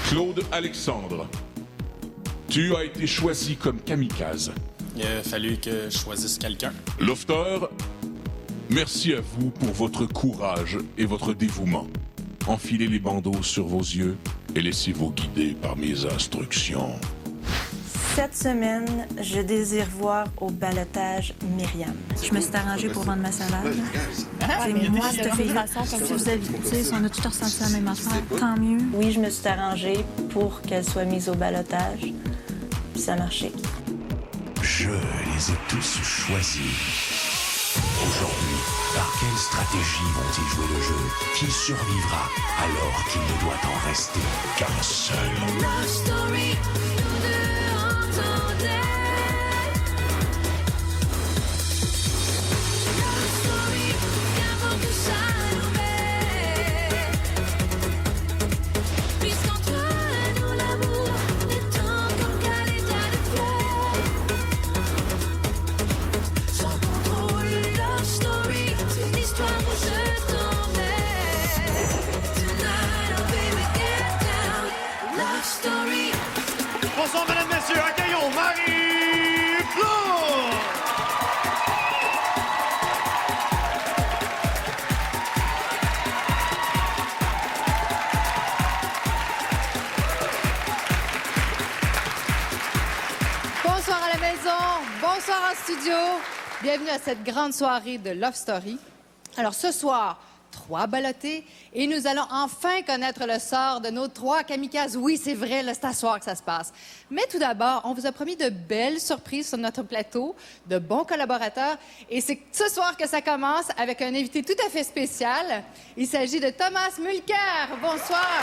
Claude Alexandre, tu as été choisi comme kamikaze. Il a fallu que je choisisse quelqu'un. Lofter, merci à vous pour votre courage et votre dévouement. Enfilez les bandeaux sur vos yeux et laissez-vous guider par mes instructions. Cette semaine, je désire voir au ballottage Myriam. Je me suis arrangée pour vendre ma salade. Moi, cette fille-là, si vous habitez, si on a tout ressenti la même affaire, tant mieux. Oui, je me suis arrangée pour qu'elle soit mise au ballottage. Puis ça a marché. Je les ai tous choisis. Aujourd'hui, par quelle stratégie vont-ils jouer le jeu? Qui survivra alors qu'il ne doit en rester qu'un seul? Bonsoir, mesdames, messieurs, accueillons Marie-Claude! Bonsoir à la maison, bonsoir en studio. Bienvenue à cette grande soirée de Love Story. Alors ce soir, 3 ballottés et nous allons enfin connaître le sort de nos 3 kamikazes. Oui, c'est vrai, là, c'est à soir que ça se passe. Mais tout d'abord, on vous a promis de belles surprises sur notre plateau, de bons collaborateurs. Et c'est ce soir que ça commence avec un invité tout à fait spécial. Il s'agit de Thomas Mulcair. Bonsoir.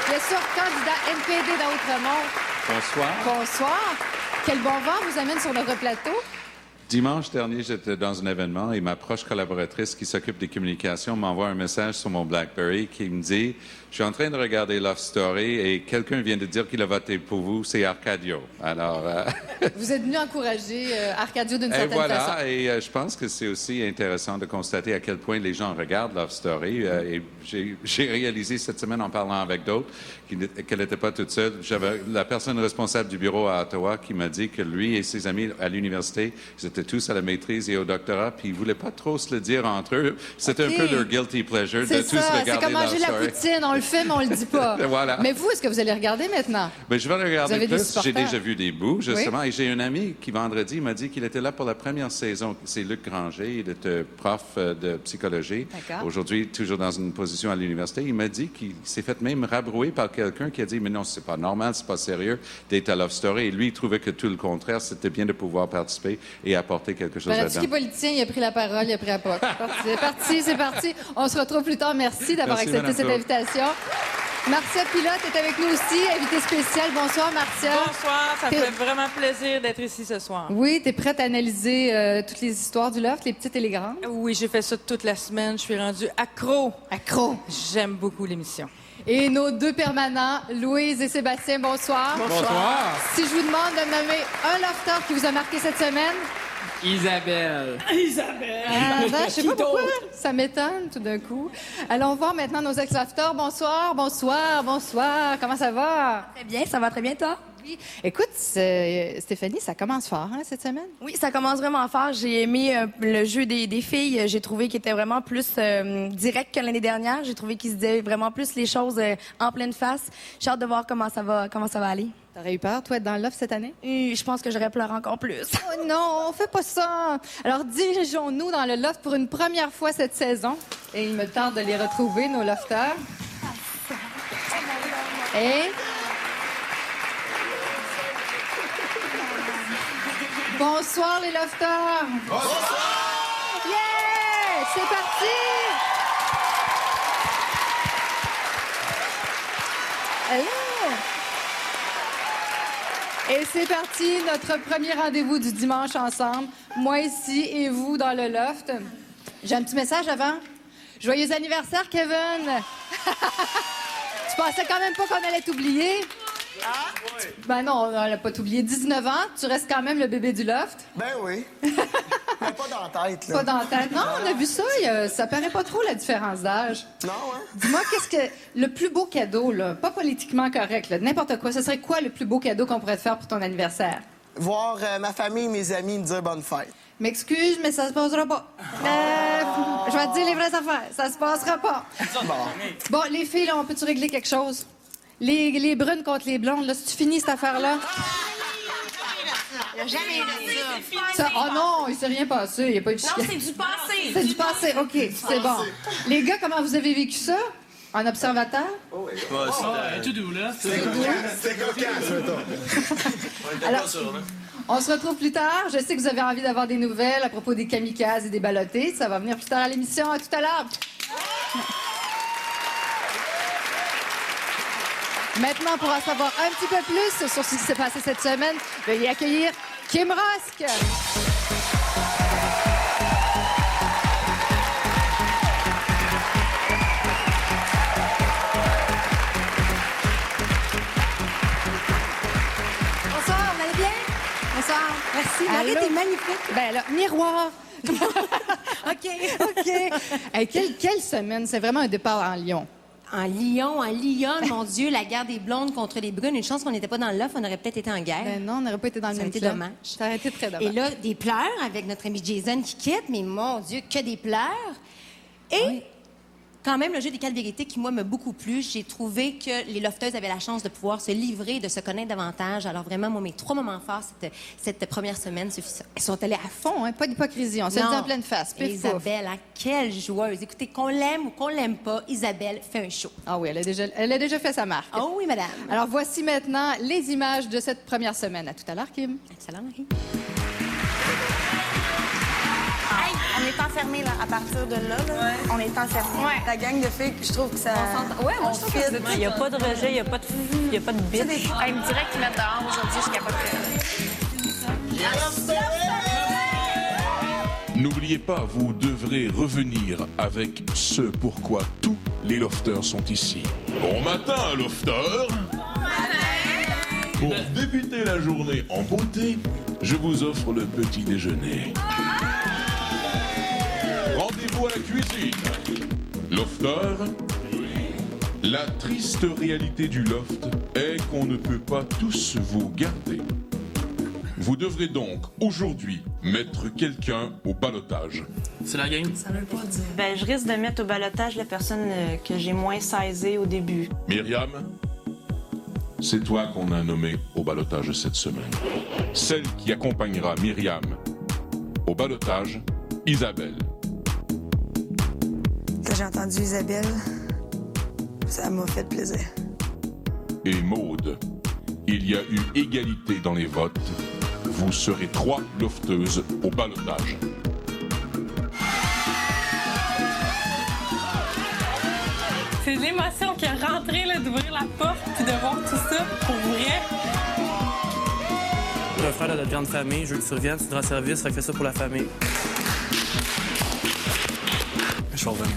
Bien sûr, candidat NPD dans Outremont. Bonsoir. Bonsoir. Quel bon vent vous amène sur notre plateau? Dimanche dernier, j'étais dans un événement et ma proche collaboratrice qui s'occupe des communications m'envoie un message sur mon BlackBerry qui me dit « Je suis en train de regarder Love Story et quelqu'un vient de dire qu'il a voté pour vous, c'est Arcadio. » Alors... Vous êtes venu encourager Arcadio d'une certaine façon. Et je pense que c'est aussi intéressant de constater à quel point les gens regardent Love Story. Et j'ai réalisé cette semaine en parlant avec d'autres qu'elle n'était pas toute seule. J'avais la personne responsable du bureau à Ottawa qui m'a dit que lui et ses amis à l'université, ils étaient tous à la maîtrise et au doctorat, puis ils voulaient pas trop se le dire entre eux. C'était un peu leur guilty pleasure de tous regarder c'est comme manger la poutine, on le fait, mais on le dit pas. Voilà. Mais vous, est-ce que vous allez regarder maintenant? Ben, je vais le regarder avez plus. J'ai déjà vu des bouts, justement. Oui? Et j'ai un ami qui, vendredi, m'a dit qu'il était là pour la première saison. C'est Luc Granger, il est prof de psychologie. Aujourd'hui, toujours dans une position à l'université. Il m'a dit qu'il s'est fait même rabrouer par quelqu'un qui a dit « Mais non, c'est pas normal, c'est pas sérieux d'être à Love Story. » Et lui, il trouvait que tout le contraire, c'était bien de pouvoir participer et apporter quelque chose là-dedans. Le politicien, il a pris la parole, il a pris la parole. C'est parti. On se retrouve plus tard. Merci d'avoir accepté cette invitation. Marcia Pilote est avec nous aussi, invitée spéciale. Bonsoir, Marcia. Bonsoir, ça me fait vraiment plaisir d'être ici ce soir. Oui, tu es prête à analyser toutes les histoires du Loft, les petites et les grandes? Oui, j'ai fait ça toute la semaine. Je suis rendue accro. Accro. J'aime beaucoup l'émission. Et nos 2 permanents, Louise et Sébastien, bonsoir. Bonsoir. Si je vous demande de nommer un lofter qui vous a marqué cette semaine... Isabelle. Je sais pas pourquoi. Ça m'étonne tout d'un coup. Allons voir maintenant nos ex-lofters. Bonsoir. Comment ça va? Très bien, ça va très bien, toi? Oui. Écoute, Stéphanie, ça commence fort, hein, cette semaine? Oui, ça commence vraiment fort. J'ai aimé le jeu des filles. J'ai trouvé qu'il était vraiment plus direct que l'année dernière. J'ai trouvé qu'ils se disaient vraiment plus les choses en pleine face. J'ai hâte de voir comment ça va aller. T'aurais eu peur, toi, être dans le loft cette année? Je pense que j'aurais pleuré encore plus. Oh non, on fait pas ça. Alors, dirigeons-nous dans le loft pour une première fois cette saison. Et il me tarde de les retrouver, nos lofters. Et... Bonsoir, les lofters! Bonsoir! Yeah! C'est parti! Allez! Et c'est parti, notre premier rendez-vous du dimanche ensemble. Moi ici et vous dans le loft. J'ai un petit message avant. Joyeux anniversaire, Kevin! Tu pensais quand même pas qu'on allait t'oublier? Ben non, on l'a pas oublié. 19 ans, tu restes quand même le bébé du loft. Ben oui. Mais pas dans la tête, là. Pas dans la tête. Non, on a vu ça. Ça paraît pas trop, la différence d'âge. Non, hein? Dis-moi, qu'est-ce que... Le plus beau cadeau, là, pas politiquement correct, là, n'importe quoi, ce serait quoi le plus beau cadeau qu'on pourrait te faire pour ton anniversaire? Voir ma famille et mes amis me dire bonne fête. M'excuse, mais ça se passera pas. Je vais te dire les vraies affaires. Ça se passera pas. Bon, les filles, là, on peut-tu régler quelque chose? Les brunes contre les blondes, là, si tu finis cette affaire-là... Il a jamais eu Ça, oh non, il s'est rien passé. Il y a pas eu de Non, c'est du passé. C'est du passé, OK, c'est bon. Les gars, comment vous avez vécu ça? En observateur? C'est tout doux, là. C'est cocasse, Alors, on se retrouve plus tard. Je sais que vous avez envie d'avoir des nouvelles à propos des kamikazes et des ballottés. Ça va venir plus tard à l'émission. À tout à l'heure. Maintenant, pour en savoir un petit peu plus sur ce qui s'est passé cette semaine, veuillez accueillir Kim Rosk. Bonsoir, vous allez bien? Bonsoir. Merci. Marie, t'es magnifique. Ben là, miroir. OK. Hey, quelle semaine. C'est vraiment un départ en Lyon. En Lyon, mon Dieu, la guerre des blondes contre les brunes. Une chance qu'on n'était pas dans le loft, on aurait peut-être été en guerre. Ben non, on n'aurait pas été dans le Ça même aurait été club. dommage. Ça aurait été très dommage. Et là, des pleurs avec notre ami Jason qui quitte, mais mon Dieu, que des pleurs. Et quand même, le jeu des 4 vérités qui, moi, m'a beaucoup plu. J'ai trouvé que les lofteuses avaient la chance de pouvoir se livrer, de se connaître davantage. Alors vraiment, moi, mes 3 moments forts, cette première semaine, ce fut ça. Ils sont allés à fond, hein? Pas d'hypocrisie. On se le dit Non. en pleine face. Pif, pouf. Isabelle, hein, quelle joueuse. Écoutez, qu'on l'aime ou qu'on l'aime pas, Isabelle fait un show. Ah oui, elle a déjà fait sa marque. Oh oui, madame. Alors, voici maintenant les images de cette première semaine. À tout à l'heure, Kim. Excellent, Marie. Hey, on est enfermés, là, à partir de là. On est enfermés. Ouais. La gang de filles, je trouve que ça. Ouais, moi, je trouve que c'est Il n'y a pas de rejet, il n'y a pas de bitch. Elle me dirait qu'ils mettent dehors aujourd'hui, je capote. N'oubliez pas, vous devrez revenir avec ce pourquoi tous les lofters sont ici. Bon matin, lofter! Pour débuter la journée en beauté, je vous offre le petit déjeuner. Rendez-vous à la cuisine. Lofter, la triste réalité du loft est qu'on ne peut pas tous vous garder. Vous devrez donc aujourd'hui mettre quelqu'un au ballottage. C'est la game? Ça veut pas dire. Ben, je risque de mettre au ballottage la personne que j'ai moins saisée au début. Myriam, c'est toi qu'on a nommé au ballottage cette semaine. Celle qui accompagnera Myriam au ballottage, Isabelle. Quand j'ai entendu Isabelle, ça m'a fait plaisir. Et Maude, il y a eu égalité dans les votes. Vous serez 3 lofteuses au ballottage. C'est l'émotion qui est rentrée, là, d'ouvrir la porte puis de voir tout ça pour vrai. J'ai un frère de notre grande famille, je veux que tu reviennes, tu te rends service, fait que fais ça pour la famille. Je suis revenu.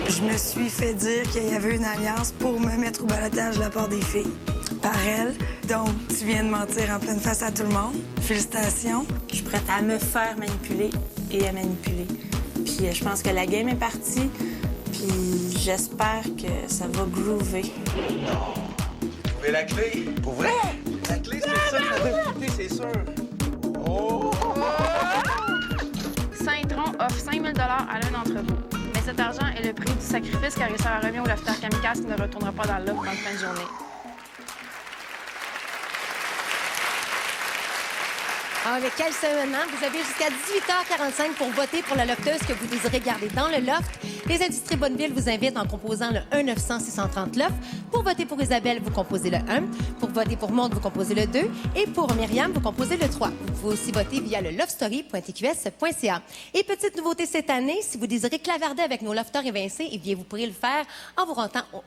Je me suis fait dire qu'il y avait une alliance pour me mettre au ballottage de la part des filles. Par elle. Donc, tu viens de mentir en pleine face à tout le monde. Félicitations. Je suis prête à me faire manipuler et à manipuler. Puis je pense que la game est partie. Puis j'espère que ça va groover. Trouvez la clé. Pour vrai? La clé, c'est ça que ça doit coûter, c'est sûr. Oh! Saint-Tron offre 5 000 à l'un d'entre vous. Mais cet argent est le prix du sacrifice car il sera remis au lofter kamikaze qui ne retournera pas dans l'offre en fin de journée. Ah, mais quelle semaine, hein? Vous avez jusqu'à 18h45 pour voter pour la lofteuse que vous désirez garder dans le loft. Les industries Bonneville vous invitent en composant le 1-900-630-LOFT. Pour voter pour Isabelle, vous composez le 1. Pour voter pour Maude, vous composez le 2. Et pour Myriam, vous composez le 3. Vous pouvez aussi voter via le lovestory.tqs.ca. Et petite nouveauté cette année, si vous désirez clavarder avec nos lofters évincés, eh bien, vous pourrez le faire en vous rendant au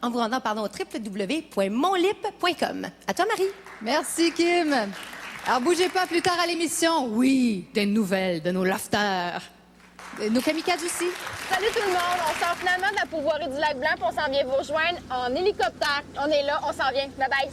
www.monlip.com. À toi, Marie. Merci, Kim. Alors, bougez pas plus tard à l'émission. Oui, des nouvelles de nos lofters. Nos kamikazes aussi. Salut tout le monde, on sort finalement de la pourvoirie du Lac-Blanc puis on s'en vient vous rejoindre en hélicoptère. On est là, on s'en vient. Bye bye.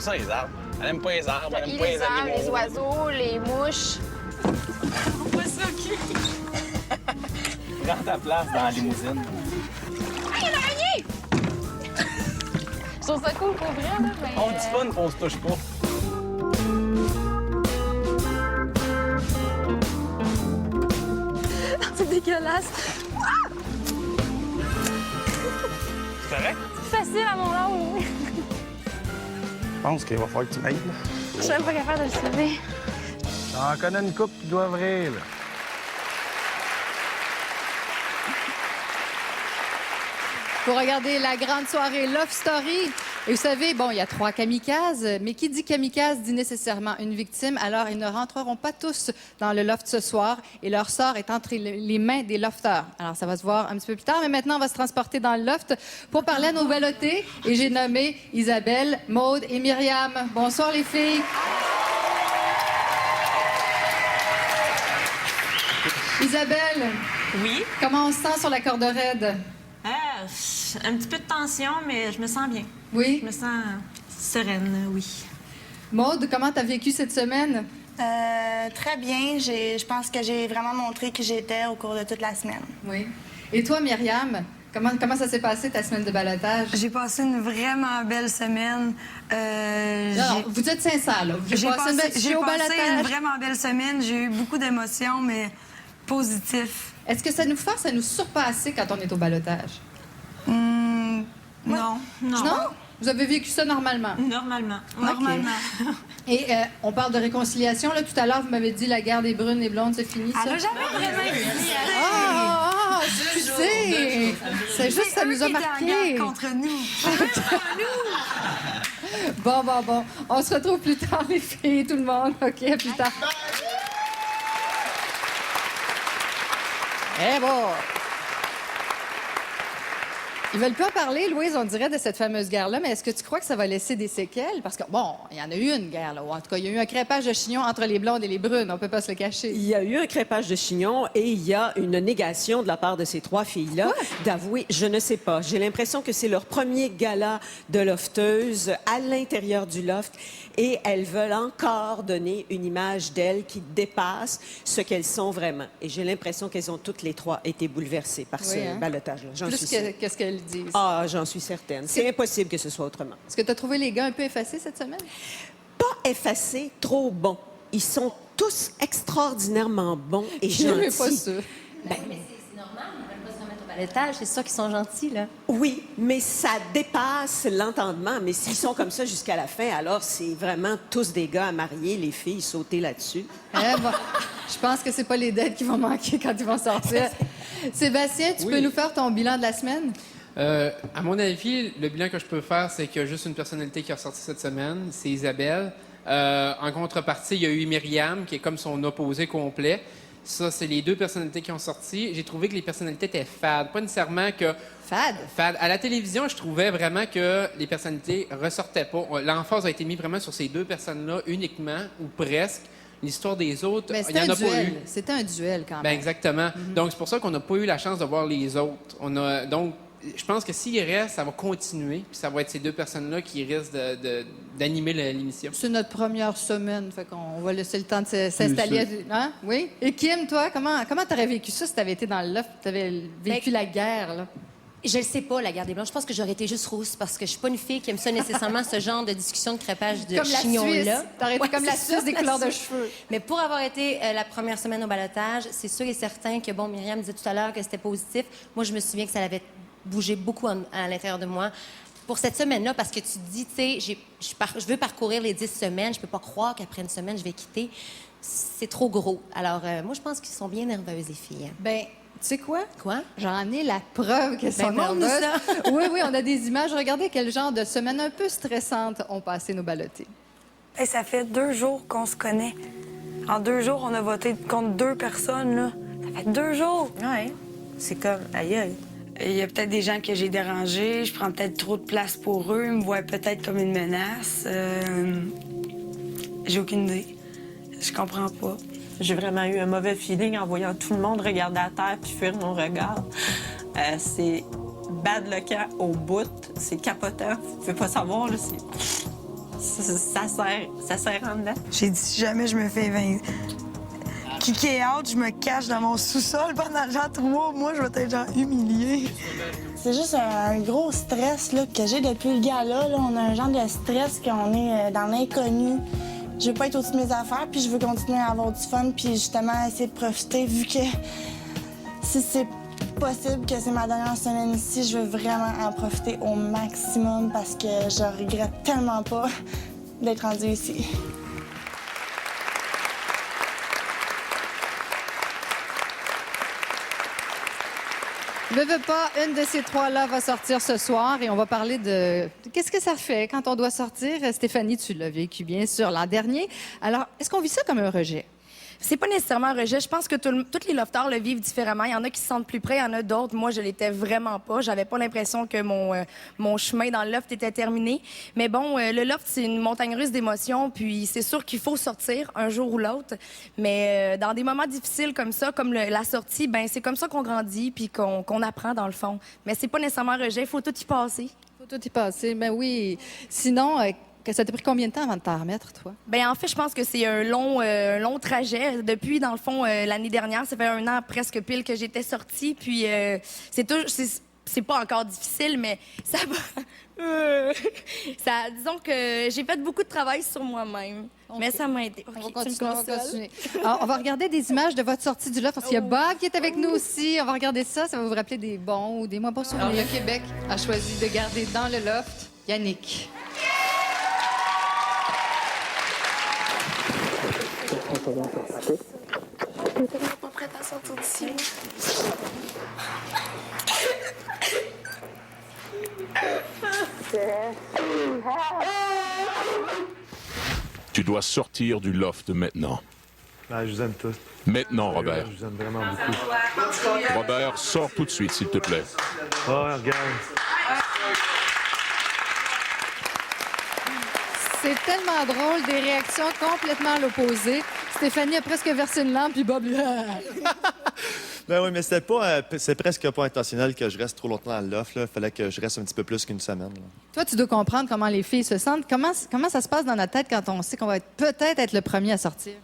ça, les arbres. Elle aime pas les arbres, elle aime pas Les les arbres, animaux. les oiseaux, les mouches. Pas ça, OK. Prends ta place dans la limousine. Hey, une araignée! Je trouve ça cool pour vrai, là, mais... On dit fun, on se touche pas. C'est dégueulasse. C'est correct? C'est facile à mon âge. Je pense qu'il va falloir que tu m'aides. Je suis même pas capable de le soulever. J'en connais une couple qui doit ouvrir, là. Pour regarder la grande soirée Love Story. Et vous savez, bon, il y a 3 kamikazes, mais qui dit kamikaze dit nécessairement une victime. Alors, ils ne rentreront pas tous dans le loft ce soir et leur sort est entre les mains des lofteurs. Alors, ça va se voir un petit peu plus tard, mais maintenant, on va se transporter dans le loft pour parler à nos ballottés. Et j'ai nommé Isabelle, Maude et Myriam. Bonsoir, les filles. Isabelle. Oui? Comment on se sent sur la corde raide? Un petit peu de tension, mais je me sens bien. Oui? Je me sens sereine, oui. Maude, comment t'as vécu cette semaine? Très bien. Je pense que j'ai vraiment montré qui j'étais au cours de toute la semaine. Oui. Et toi, Myriam, comment ça s'est passé ta semaine de ballottage? J'ai passé une vraiment belle semaine. Non, vous êtes sincère, là. J'ai passé une vraiment belle semaine. J'ai eu beaucoup d'émotions, mais positifs. Est-ce que ça nous force à nous surpasser quand on est au ballottage? Non. Non. Vous avez vécu ça normalement? Normalement. Normalement. Et on parle de réconciliation. Là, tout à l'heure, vous m'avez dit la guerre des brunes et blondes, c'est fini, ça? Elle n'a jamais vraiment existé. Excusez! C'est juste que ça nous a marqué. Contre nous. Bon. On se retrouve plus tard, les filles, tout le monde. OK, à plus tard. Eh bon! Ils veulent pas en parler, Louise, on dirait, de cette fameuse guerre-là, mais est-ce que tu crois que ça va laisser des séquelles? Parce que, bon, il y en a eu une guerre, là, ou en tout cas, il y a eu un crêpage de chignon entre les blondes et les brunes, on peut pas se le cacher. Il y a eu un crêpage de chignon et il y a une négation de la part de ces 3 filles-là d'avouer, je ne sais pas. J'ai l'impression que c'est leur premier gala de lofteuse à l'intérieur du loft et elles veulent encore donner une image d'elles qui dépasse ce qu'elles sont vraiment. Et j'ai l'impression qu'elles ont toutes les 3 été bouleversées par ce ballotage-là. J'en suis sûre. Qu'est-ce qu'elles disent? Ah, j'en suis certaine. C'est impossible que ce soit autrement. Est-ce que tu as trouvé les gars un peu effacés cette semaine? Pas effacés, trop bons. Ils sont tous extraordinairement bons et Je gentils. n'ai pas ça. Mais c'est normal, ils ne veulent pas se remettre au ballottage. C'est sûr qu'ils sont gentils, là. Oui, mais ça dépasse l'entendement. Mais s'ils sont comme ça jusqu'à la fin, alors c'est vraiment tous des gars à marier, les filles sauter là-dessus. Je pense que c'est pas les dettes qui vont manquer quand ils vont sortir. Sébastien, tu peux nous faire ton bilan de la semaine? À mon avis, le bilan que je peux faire, c'est qu'il y a juste une personnalité qui est ressortie cette semaine, c'est Isabelle. En contrepartie, il y a eu Myriam, qui est comme son opposé complet. Ça, c'est les 2 personnalités qui ont sorti. J'ai trouvé que les personnalités étaient fades. Pas nécessairement que... Fades? À la télévision, je trouvais vraiment que les personnalités ressortaient pas. L'emphase a été mise vraiment sur ces 2 personnes-là uniquement, ou presque. L'histoire des autres, il n'y en a pas eu. C'était un duel, quand même. Ben exactement. Donc, c'est pour ça qu'on n'a pas eu la chance de voir les autres. Donc, je pense que s'il reste, ça va continuer. Puis ça va être ces 2 personnes-là qui risquent d'animer l'émission. C'est notre première semaine, fait qu'on va laisser le temps de s'installer. Hein? Oui? Et Kim, toi, comment t'aurais vécu ça si t'avais été dans le loft, t'avais vécu la guerre, là? Je le sais pas, la guerre des Blancs. Je pense que j'aurais été juste rousse parce que je suis pas une fille qui aime ça nécessairement, ce genre de discussion de crêpage de chignon-là. T'aurais été comme la Suisse des couleurs de cheveux. Mais pour avoir été la première semaine au ballottage, c'est sûr et certain que, bon, Myriam disait tout à l'heure que c'était positif. Moi, je me souviens que ça avait bougé beaucoup à l'intérieur de moi. Pour cette semaine-là, parce que tu te dis, tu sais, je veux parcourir les 10 semaines, je peux pas croire qu'après une semaine, je vais quitter. C'est trop gros. Alors, moi, je pense qu'ils sont bien nerveuses, les filles. Ben, tu sais quoi? Quoi? J'en ai la preuve qu'elles sont montre-nous nerveuses. ça. Oui, on a des images. Regardez quel genre de semaine un peu stressante ont passé nos ballottés. Et ça fait 2 jours qu'on se connaît. En 2 jours, on a voté contre 2 personnes, là. Ça fait 2 jours. Ouais. C'est comme... Aïe, aïe. Il y a peut-être des gens que j'ai dérangés. Je prends peut-être trop de place pour eux. Ils me voient peut-être comme une menace. J'ai aucune idée. Je comprends pas. J'ai vraiment eu un mauvais feeling en voyant tout le monde regarder à terre puis fuir mon regard. C'est bad le camp au bout. C'est capotant. Vous pouvez pas savoir, là. ça sert en dedans. J'ai dit, si jamais je me fais kicker out, je me cache dans mon sous-sol pendant genre 3 mois, je vais être genre humiliée. C'est juste un gros stress là, que j'ai depuis le gala. Là. On a un genre de stress qu'on est dans l'inconnu. Je veux pas être au-dessus de mes affaires, puis je veux continuer à avoir du fun, puis justement essayer de profiter, vu que si c'est possible que c'est ma dernière semaine ici, je veux vraiment en profiter au maximum parce que je regrette tellement pas d'être rendue ici. Ne veux pas, une de ces trois-là va sortir ce soir et on va parler de qu'est-ce que ça fait quand on doit sortir. Stéphanie, tu l'as vécu bien sûr l'an dernier. Alors, est-ce qu'on vit ça comme un rejet? C'est pas nécessairement un rejet. Je pense que tous les lofters le vivent différemment. Il y en a qui se sentent plus près, il y en a d'autres. Moi, je l'étais vraiment pas. J'avais pas l'impression que mon chemin dans le loft était terminé. Mais bon, le loft, c'est une montagne russe d'émotions. Puis c'est sûr qu'il faut sortir un jour ou l'autre. Mais dans des moments difficiles comme ça, comme la sortie, ben c'est comme ça qu'on grandit puis qu'on apprend dans le fond. Mais c'est pas nécessairement un rejet. Il faut tout y passer. Il faut tout y passer. Ben oui. Sinon... ça t'a pris combien de temps avant de t'en remettre, toi? Bien, en fait, je pense que c'est un long trajet. Depuis, dans le fond, l'année dernière, ça fait 1 an presque pile que j'étais sortie. Puis, c'est pas encore difficile, mais ça va. Disons que j'ai fait beaucoup de travail sur moi-même. Mais ça m'a aidé. On va continuer. Alors, on va regarder des images de votre sortie du loft parce qu'il y a Bob qui est avec nous aussi. On va regarder ça. Ça va vous rappeler des bons ou des moins bons souvenirs. Le Québec a choisi de garder dans le loft Yannick. Je suis pas prête à sortir d'ici. Tu dois sortir du loft maintenant. Ben, je vous aime tous. Maintenant, Robert. Je vous aime vraiment beaucoup. Robert, sors tout de suite, s'il te plaît. Oh, regarde. C'est tellement drôle, des réactions complètement à l'opposé. Stéphanie a presque versé une lampe, puis Bob, lui... Ben oui, mais c'est presque pas intentionnel que je reste trop longtemps dans le loft. Il fallait que je reste un petit peu plus qu'une semaine. Là. Toi, tu dois comprendre comment les filles se sentent. Comment ça se passe dans notre tête quand on sait qu'on va peut-être être le premier à sortir?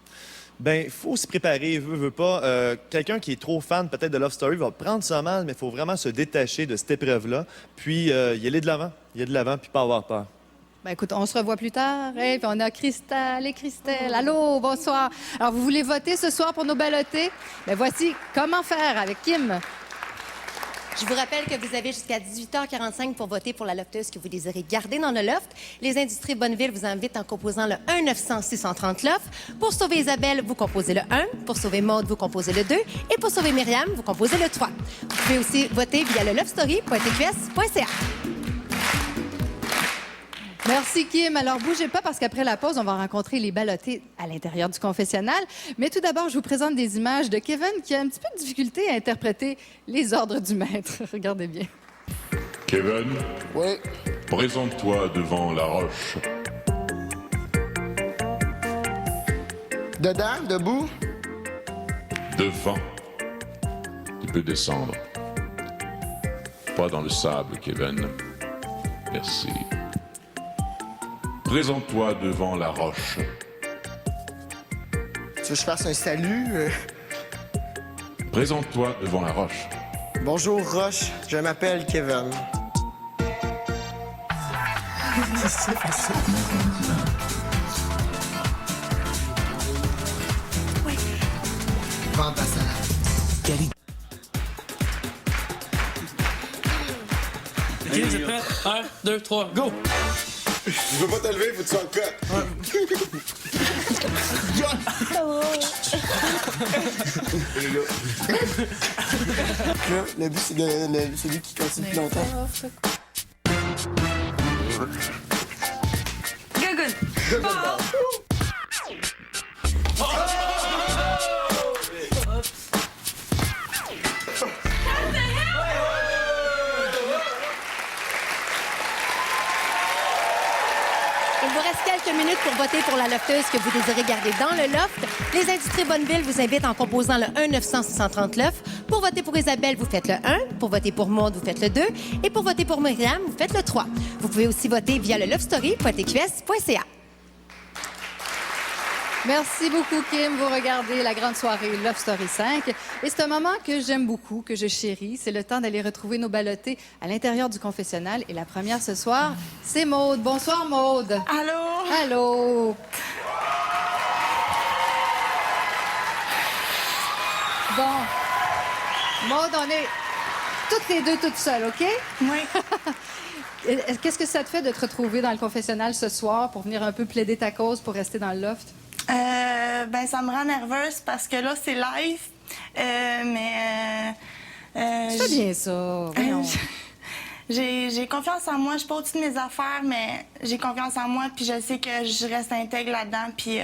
Ben, il faut se préparer, veut pas. Quelqu'un qui est trop fan peut-être de Love Story va prendre ça mal, mais il faut vraiment se détacher de cette épreuve-là, puis y aller de l'avant. Y aller de l'avant, puis pas avoir peur. Ben écoute, on se revoit plus tard. Puis on a Cristal et Christelle. Allô, bonsoir. Alors, vous voulez voter ce soir pour nos ballotés? Ben voici comment faire avec Kim. Je vous rappelle que vous avez jusqu'à 18h45 pour voter pour la lofteuse que vous désirez garder dans le loft. Les Industries Bonneville vous invitent en composant le 1-900-630-LOFT. Pour sauver Isabelle, vous composez le 1. Pour sauver Maude, vous composez le 2. Et pour sauver Myriam, vous composez le 3. Vous pouvez aussi voter via le lovestory.tqs.ca. Merci, Kim. Alors, bougez pas parce qu'après la pause, on va rencontrer les ballottés à l'intérieur du confessionnal. Mais tout d'abord, je vous présente des images de Kevin qui a un petit peu de difficulté à interpréter les ordres du maître. Regardez bien. Kevin? Oui? Présente-toi devant la roche. Dedans? Debout? Devant. Tu peux descendre. Pas dans le sable, Kevin. Merci. Présente-toi devant la roche. Tu veux que je fasse un salut? Présente-toi devant la roche. Bonjour, Roche. Je m'appelle Kevin. C'est facile. Oui. Vends ta salade. Ok, vous êtes prêts? 1, 2, 3, go! Je veux pas te lever, faut que tu sois le Là, le but, c'est celui qui continue plus longtemps. Good, good. Good, good. Il vous reste quelques minutes pour voter pour la lofteuse que vous désirez garder dans le loft. Les Industries Bonneville vous invitent en composant le 1-900-630-LOFT. Pour voter pour Isabelle, vous faites le 1. Pour voter pour Maude, vous faites le 2. Et pour voter pour Myriam, vous faites le 3. Vous pouvez aussi voter via le lovestory.tqs.ca. Merci beaucoup, Kim. Vous regardez la grande soirée Love Story 5. Et c'est un moment que j'aime beaucoup, que je chéris. C'est le temps d'aller retrouver nos ballottés à l'intérieur du confessionnal. Et la première ce soir, c'est Maude. Bonsoir, Maude. Allô? Allô. Bon. Maude, on est toutes les deux toutes seules, OK? Oui. Qu'est-ce que ça te fait de te retrouver dans le confessionnal ce soir pour venir un peu plaider ta cause pour rester dans le loft? Ben, ça me rend nerveuse parce que là, c'est live. C'est bien ça. Voyons. J'ai confiance en moi. Je suis pas au-dessus de mes affaires, mais j'ai confiance en moi. Puis je sais que je reste intègre là-dedans. Puis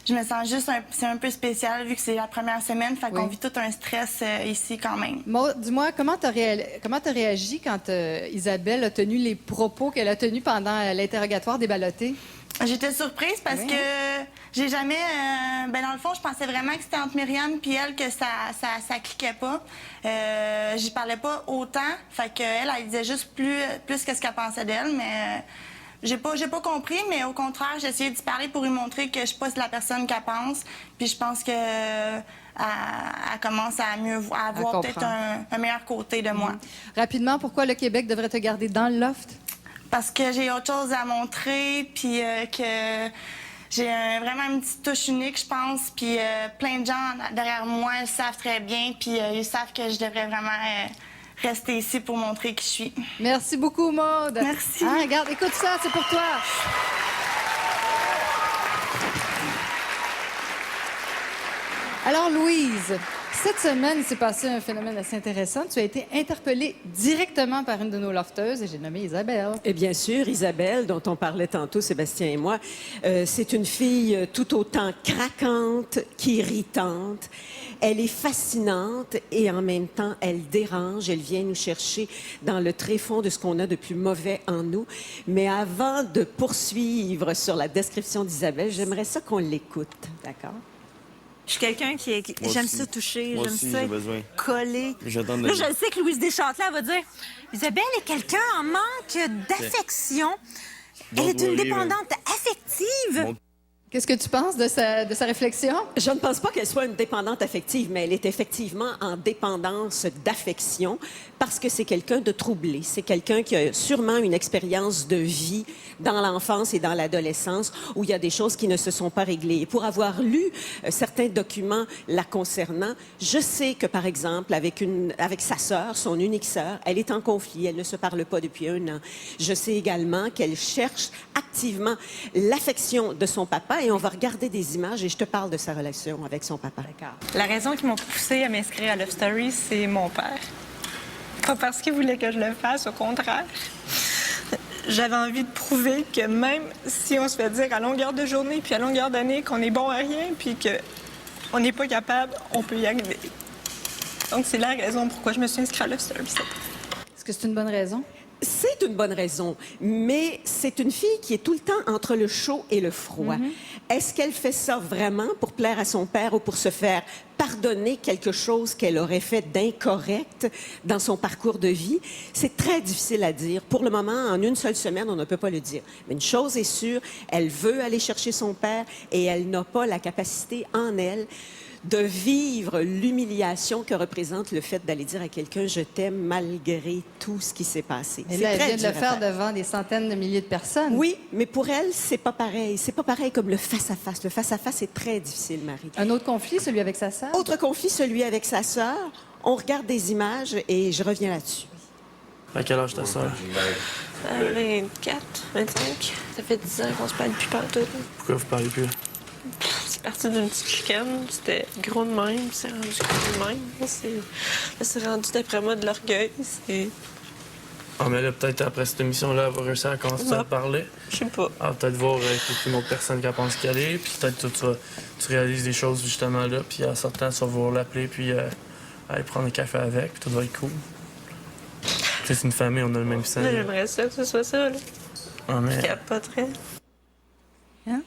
je me sens juste... C'est un peu spécial vu que c'est la première semaine. Fait qu'on vit tout un stress ici quand même. Maud, dis-moi, comment t'as réagi quand Isabelle a tenu les propos qu'elle a tenus pendant l'interrogatoire des ballottés? J'étais surprise parce que j'ai jamais... ben dans le fond, je pensais vraiment que c'était entre Myriam puis elle que ça cliquait pas. J'y parlais pas autant. Fait qu'elle, elle disait juste plus que ce qu'elle pensait d'elle, mais... J'ai pas compris, mais au contraire, j'ai essayé d'y parler pour lui montrer que je suis pas la personne qu'elle pense. Puis je pense que elle commence à voir peut-être un meilleur côté de moi. Rapidement, pourquoi le Québec devrait te garder dans le loft? Parce que j'ai autre chose à montrer, puis que j'ai vraiment une petite touche unique, je pense. Puis plein de gens derrière moi le savent très bien, puis ils savent que je devrais vraiment... rester ici pour montrer qui je suis. Merci beaucoup, Maude. Merci. Ah, regarde, écoute ça, c'est pour toi. Alors, Louise, cette semaine, il s'est passé un phénomène assez intéressant. Tu as été interpellée directement par une de nos lofteuses, et j'ai nommé Isabelle. Et bien sûr, Isabelle, dont on parlait tantôt, Sébastien et moi, c'est une fille tout autant craquante qu'irritante. Elle est fascinante et en même temps, elle dérange. Elle vient nous chercher dans le tréfonds de ce qu'on a de plus mauvais en nous. Mais avant de poursuivre sur la description d'Isabelle, j'aimerais ça qu'on l'écoute, d'accord? Je suis quelqu'un qui j'aime ça toucher, Moi j'aime aussi, ça j'ai besoin. coller. J'attends de Là, la je sais que Louise Deschâtelet va dire Isabelle est quelqu'un en manque d'affection. Elle est une dépendante affective. Qu'est-ce que tu penses de sa réflexion? Je ne pense pas qu'elle soit une dépendante affective, mais elle est effectivement en dépendance d'affection parce que c'est quelqu'un de troublé. C'est quelqu'un qui a sûrement une expérience de vie dans l'enfance et dans l'adolescence où il y a des choses qui ne se sont pas réglées. Et pour avoir lu certains documents la concernant, je sais que, par exemple, avec sa sœur, son unique sœur, elle est en conflit. Elle ne se parle pas depuis 1 an. Je sais également qu'elle cherche activement l'affection de son papa. Et on va regarder des images et je te parle de sa relation avec son papa. D'accord. La raison qui m'a poussée à m'inscrire à Love Story, c'est mon père. Pas parce qu'il voulait que je le fasse, au contraire. J'avais envie de prouver que même si on se fait dire à longueur de journée puis à longueur d'année qu'on est bon à rien puis qu'on n'est pas capable, on peut y arriver. Donc c'est la raison pourquoi je me suis inscrite à Love Story. Est-ce que c'est une bonne raison? C'est une bonne raison, mais c'est une fille qui est tout le temps entre le chaud et le froid. Est-ce qu'elle fait ça vraiment pour plaire à son père ou pour se faire pardonner quelque chose qu'elle aurait fait d'incorrect dans son parcours de vie? C'est très difficile à dire. Pour le moment, en une seule semaine, on ne peut pas le dire. Mais une chose est sûre, elle veut aller chercher son père et elle n'a pas la capacité en elle de vivre l'humiliation que représente le fait d'aller dire à quelqu'un « je t'aime » malgré tout ce qui s'est passé. Et là, elle vient de le faire devant des centaines de milliers de personnes. Oui, mais pour elle, c'est pas pareil. C'est pas pareil comme le face-à-face. Le face-à-face est très difficile, Marie. Un autre conflit, celui avec sa sœur? Autre conflit, celui avec sa sœur. On regarde des images et je reviens là-dessus. À quel âge ta sœur? 24, 25. Ça fait 10 ans qu'on se parle plus partout. Pourquoi vous parlez plus? C'est parti d'une petite chicane. C'était gros de même, c'est rendu gros de même. C'est rendu, d'après moi, de l'orgueil. Ah, mais là, peut-être après cette émission-là, elle va réussir à commencer à parler. Je sais pas. Elle va peut-être voir avec une autre personne qu'elle pense qu'elle est, puis peut-être tu réalises des choses justement là, puis en sortant, tu vas vouloir l'appeler, puis aller prendre un café avec, puis tout va être cool. C'est une famille, on a le même sang. J'aimerais ça que ce soit ça, là. Ah, mais... Je capoterais. Hein?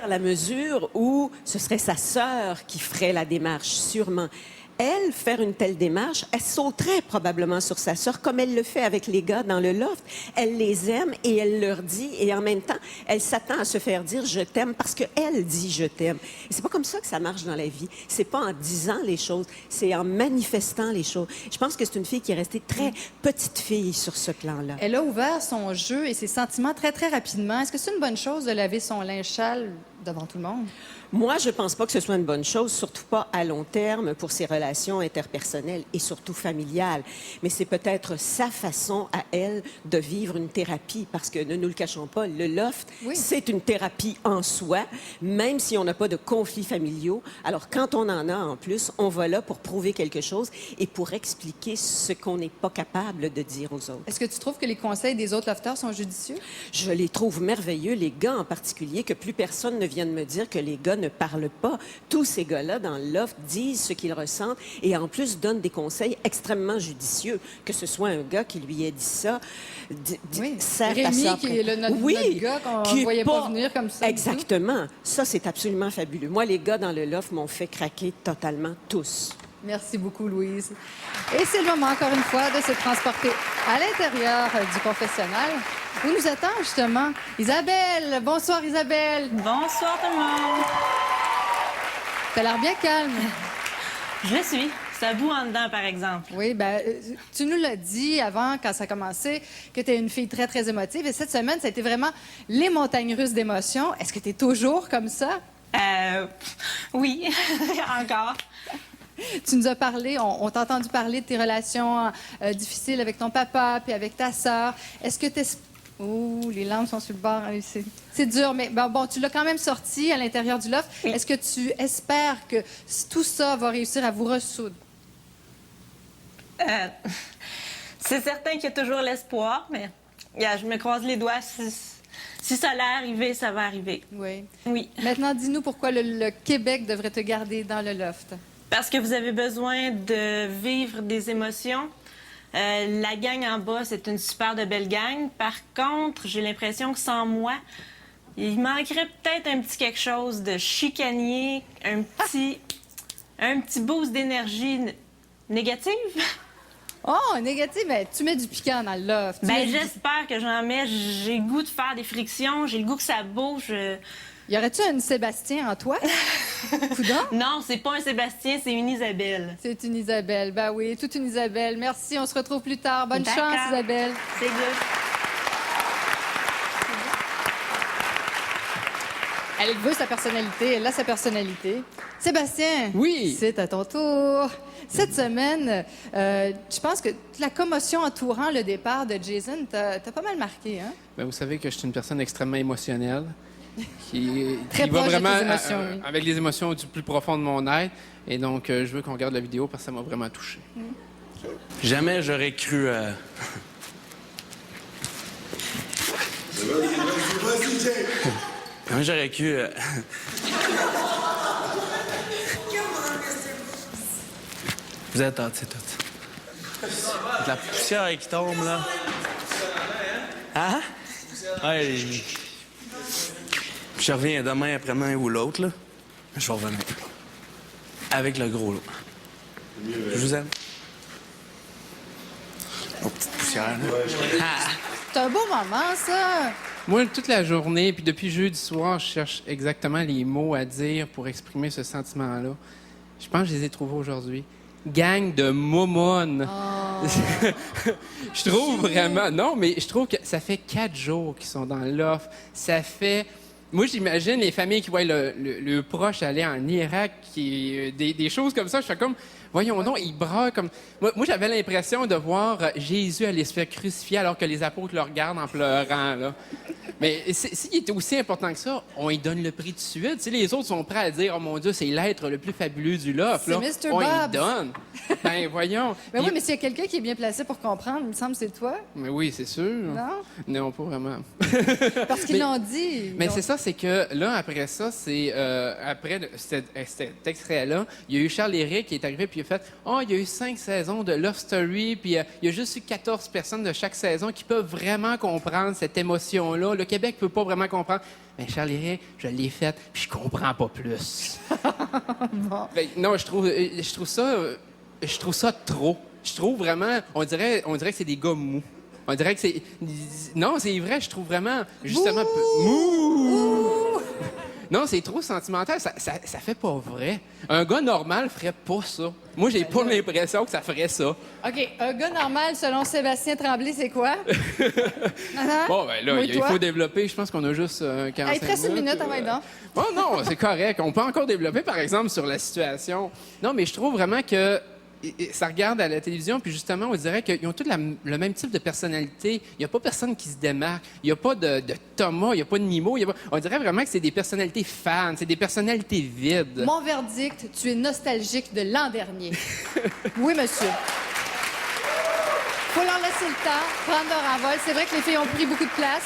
Dans la mesure où ce serait sa sœur qui ferait la démarche, sûrement. Elle, faire une telle démarche, elle sauterait probablement sur sa sœur, comme elle le fait avec les gars dans le loft. Elle les aime et elle leur dit, et en même temps, elle s'attend à se faire dire « je t'aime » parce qu'elle dit « je t'aime ». Et c'est pas comme ça que ça marche dans la vie. C'est pas en disant les choses, c'est en manifestant les choses. Je pense que c'est une fille qui est restée très petite fille sur ce plan-là. Elle a ouvert son jeu et ses sentiments très, très rapidement. Est-ce que c'est une bonne chose de laver son linge sale devant tout le monde? Moi, je pense pas que ce soit une bonne chose, surtout pas à long terme pour ses relations interpersonnelles et surtout familiales. Mais c'est peut-être sa façon à elle de vivre une thérapie, parce que ne nous le cachons pas, le loft, c'est une thérapie en soi, même si on n'a pas de conflits familiaux. Alors, quand on en a en plus, on va là pour prouver quelque chose et pour expliquer ce qu'on n'est pas capable de dire aux autres. Est-ce que tu trouves que les conseils des autres lofters sont judicieux? Je les trouve merveilleux, les gars en particulier, que plus personne ne vienne me dire que les gars ne parlent pas. Tous ces gars-là, dans le loft, disent ce qu'ils ressentent et en plus donnent des conseils extrêmement judicieux. Que ce soit un gars qui lui ait dit ça, certes, Rémi, à ça, qui est notre gars qu'on ne voyait pas venir comme ça. Exactement. Ça, c'est absolument fabuleux. Moi, les gars dans le loft m'ont fait craquer totalement tous. Merci beaucoup, Louise. Et c'est le moment, encore une fois, de se transporter à l'intérieur du confessionnal, où nous attend justement Isabelle. Bonsoir, Isabelle. Bonsoir, tout le monde. T'as l'air bien calme. Je le suis. Ça bout en dedans, par exemple. Oui, bien, tu nous l'as dit avant, quand ça a commencé, que tu es une fille très, très émotive. Et cette semaine, ça a été vraiment les montagnes russes d'émotions. Est-ce que tu es toujours comme ça? Oui, encore. Tu nous as parlé, on t'a entendu parler de tes relations difficiles avec ton papa puis avec ta sœur. Est-ce que tu... Ouh, les lampes sont sur le bord. C'est dur, mais bon, tu l'as quand même sorti à l'intérieur du loft. Oui. Est-ce que tu espères que tout ça va réussir à vous ressoudre? C'est certain qu'il y a toujours l'espoir, mais je me croise les doigts. Si ça allait arriver, ça va arriver. Oui. Oui. Maintenant, dis-nous pourquoi le Québec devrait te garder dans le loft. Parce que vous avez besoin de vivre des émotions. La gang en bas, c'est une super de belle gang. Par contre, j'ai l'impression que sans moi, il manquerait peut-être un petit quelque chose de chicanier, un petit boost d'énergie négative. Oh, négative, mais tu mets du piquant dans le loft. J'espère que j'en mets. J'ai le goût de faire des frictions, j'ai le goût que ça bouge. Y aurait-tu un Sébastien en toi? Coudon? Non, c'est pas un Sébastien, c'est une Isabelle. C'est une Isabelle. Ben oui, toute une Isabelle. Merci, on se retrouve plus tard. Bonne chance, Isabelle. C'est good. Elle veut sa personnalité, elle a sa personnalité. Sébastien, oui, c'est à ton tour. Cette semaine, je pense que la commotion entourant le départ de Jason t'a pas mal marqué, hein? Ben, vous savez que je suis une personne extrêmement émotionnelle. Qui va vraiment avec les émotions du plus profond de mon être. Et donc, je veux qu'on regarde la vidéo parce que ça m'a vraiment touché. Jamais j'aurais cru... Jamais j'aurais cru... Vous êtes hâte, c'est tout. De la poussière qui tombe, là. Hein? Ouais, je reviens demain, après-demain ou l'autre, là. Je vais revenir. Avec le gros, là. Je vous aime. Oh, petite poussière, là. C'est un beau moment, ça. Moi, toute la journée, puis depuis jeudi soir, je cherche exactement les mots à dire pour exprimer ce sentiment-là. Je pense que je les ai trouvés aujourd'hui. Gang de momones. Oh. Je trouve vraiment... Non, mais je trouve que ça fait 4 jours qu'ils sont dans l'offre. Ça fait... Moi, j'imagine les familles qui voient le proche aller en Irak, des choses comme ça. Je fais comme... Voyons donc, ils braquent comme... Moi, j'avais l'impression de voir Jésus aller se faire crucifier alors que les apôtres le regardent en pleurant, là. Mais s'il était aussi important que ça, on lui donne le prix de suite. Tu sais, les autres sont prêts à dire « Oh mon Dieu, c'est l'être le plus fabuleux du loft. » là. C'est Mr. On Bob. lui donne. Ben voyons. Mais oui, mais s'il y a quelqu'un qui est bien placé pour comprendre, il me semble que c'est toi. Mais oui, c'est sûr. Non? Non, pas vraiment. Parce qu'ils l'ont dit. Mais c'est ça, c'est que là, après ça, après cet extrait-là, il y a eu Charles Éric qui est arrivé puis il a fait « Oh, il y a eu 5 saisons de Love Story, puis il y a juste eu 14 personnes de chaque saison qui peuvent vraiment comprendre cette émotion-là. Le Québec peut pas vraiment comprendre. Mais Charles Éric, je l'ai faite, puis je comprends pas plus. » Bon. Ben, non, je trouve ça trop. Je trouve vraiment, on dirait que c'est des gars mous. On dirait que c'est... Non, c'est vrai, je trouve vraiment, justement... Mouh! Non, c'est trop sentimental, ça fait pas vrai. Un gars normal ferait pas ça. Moi, j'ai pas l'impression que ça ferait ça. OK, un gars normal, selon Sébastien Tremblay, c'est quoi? Bon, ben là, il faut développer. Je pense qu'on a juste 45 minutes. Il te reste une minute, avant donc. Oh non, c'est correct. On peut encore développer, par exemple, sur la situation. Non, mais je trouve vraiment que ça regarde à la télévision, puis justement, on dirait qu'ils ont tous le même type de personnalité. Il n'y a pas personne qui se démarque. Il n'y a pas de Thomas, il n'y a pas de Nimo. On dirait vraiment que c'est des personnalités fans, c'est des personnalités vides. Mon verdict, tu es nostalgique de l'an dernier. Oui, monsieur. Faut leur laisser le temps, prendre leur envol. C'est vrai que les filles ont pris beaucoup de place.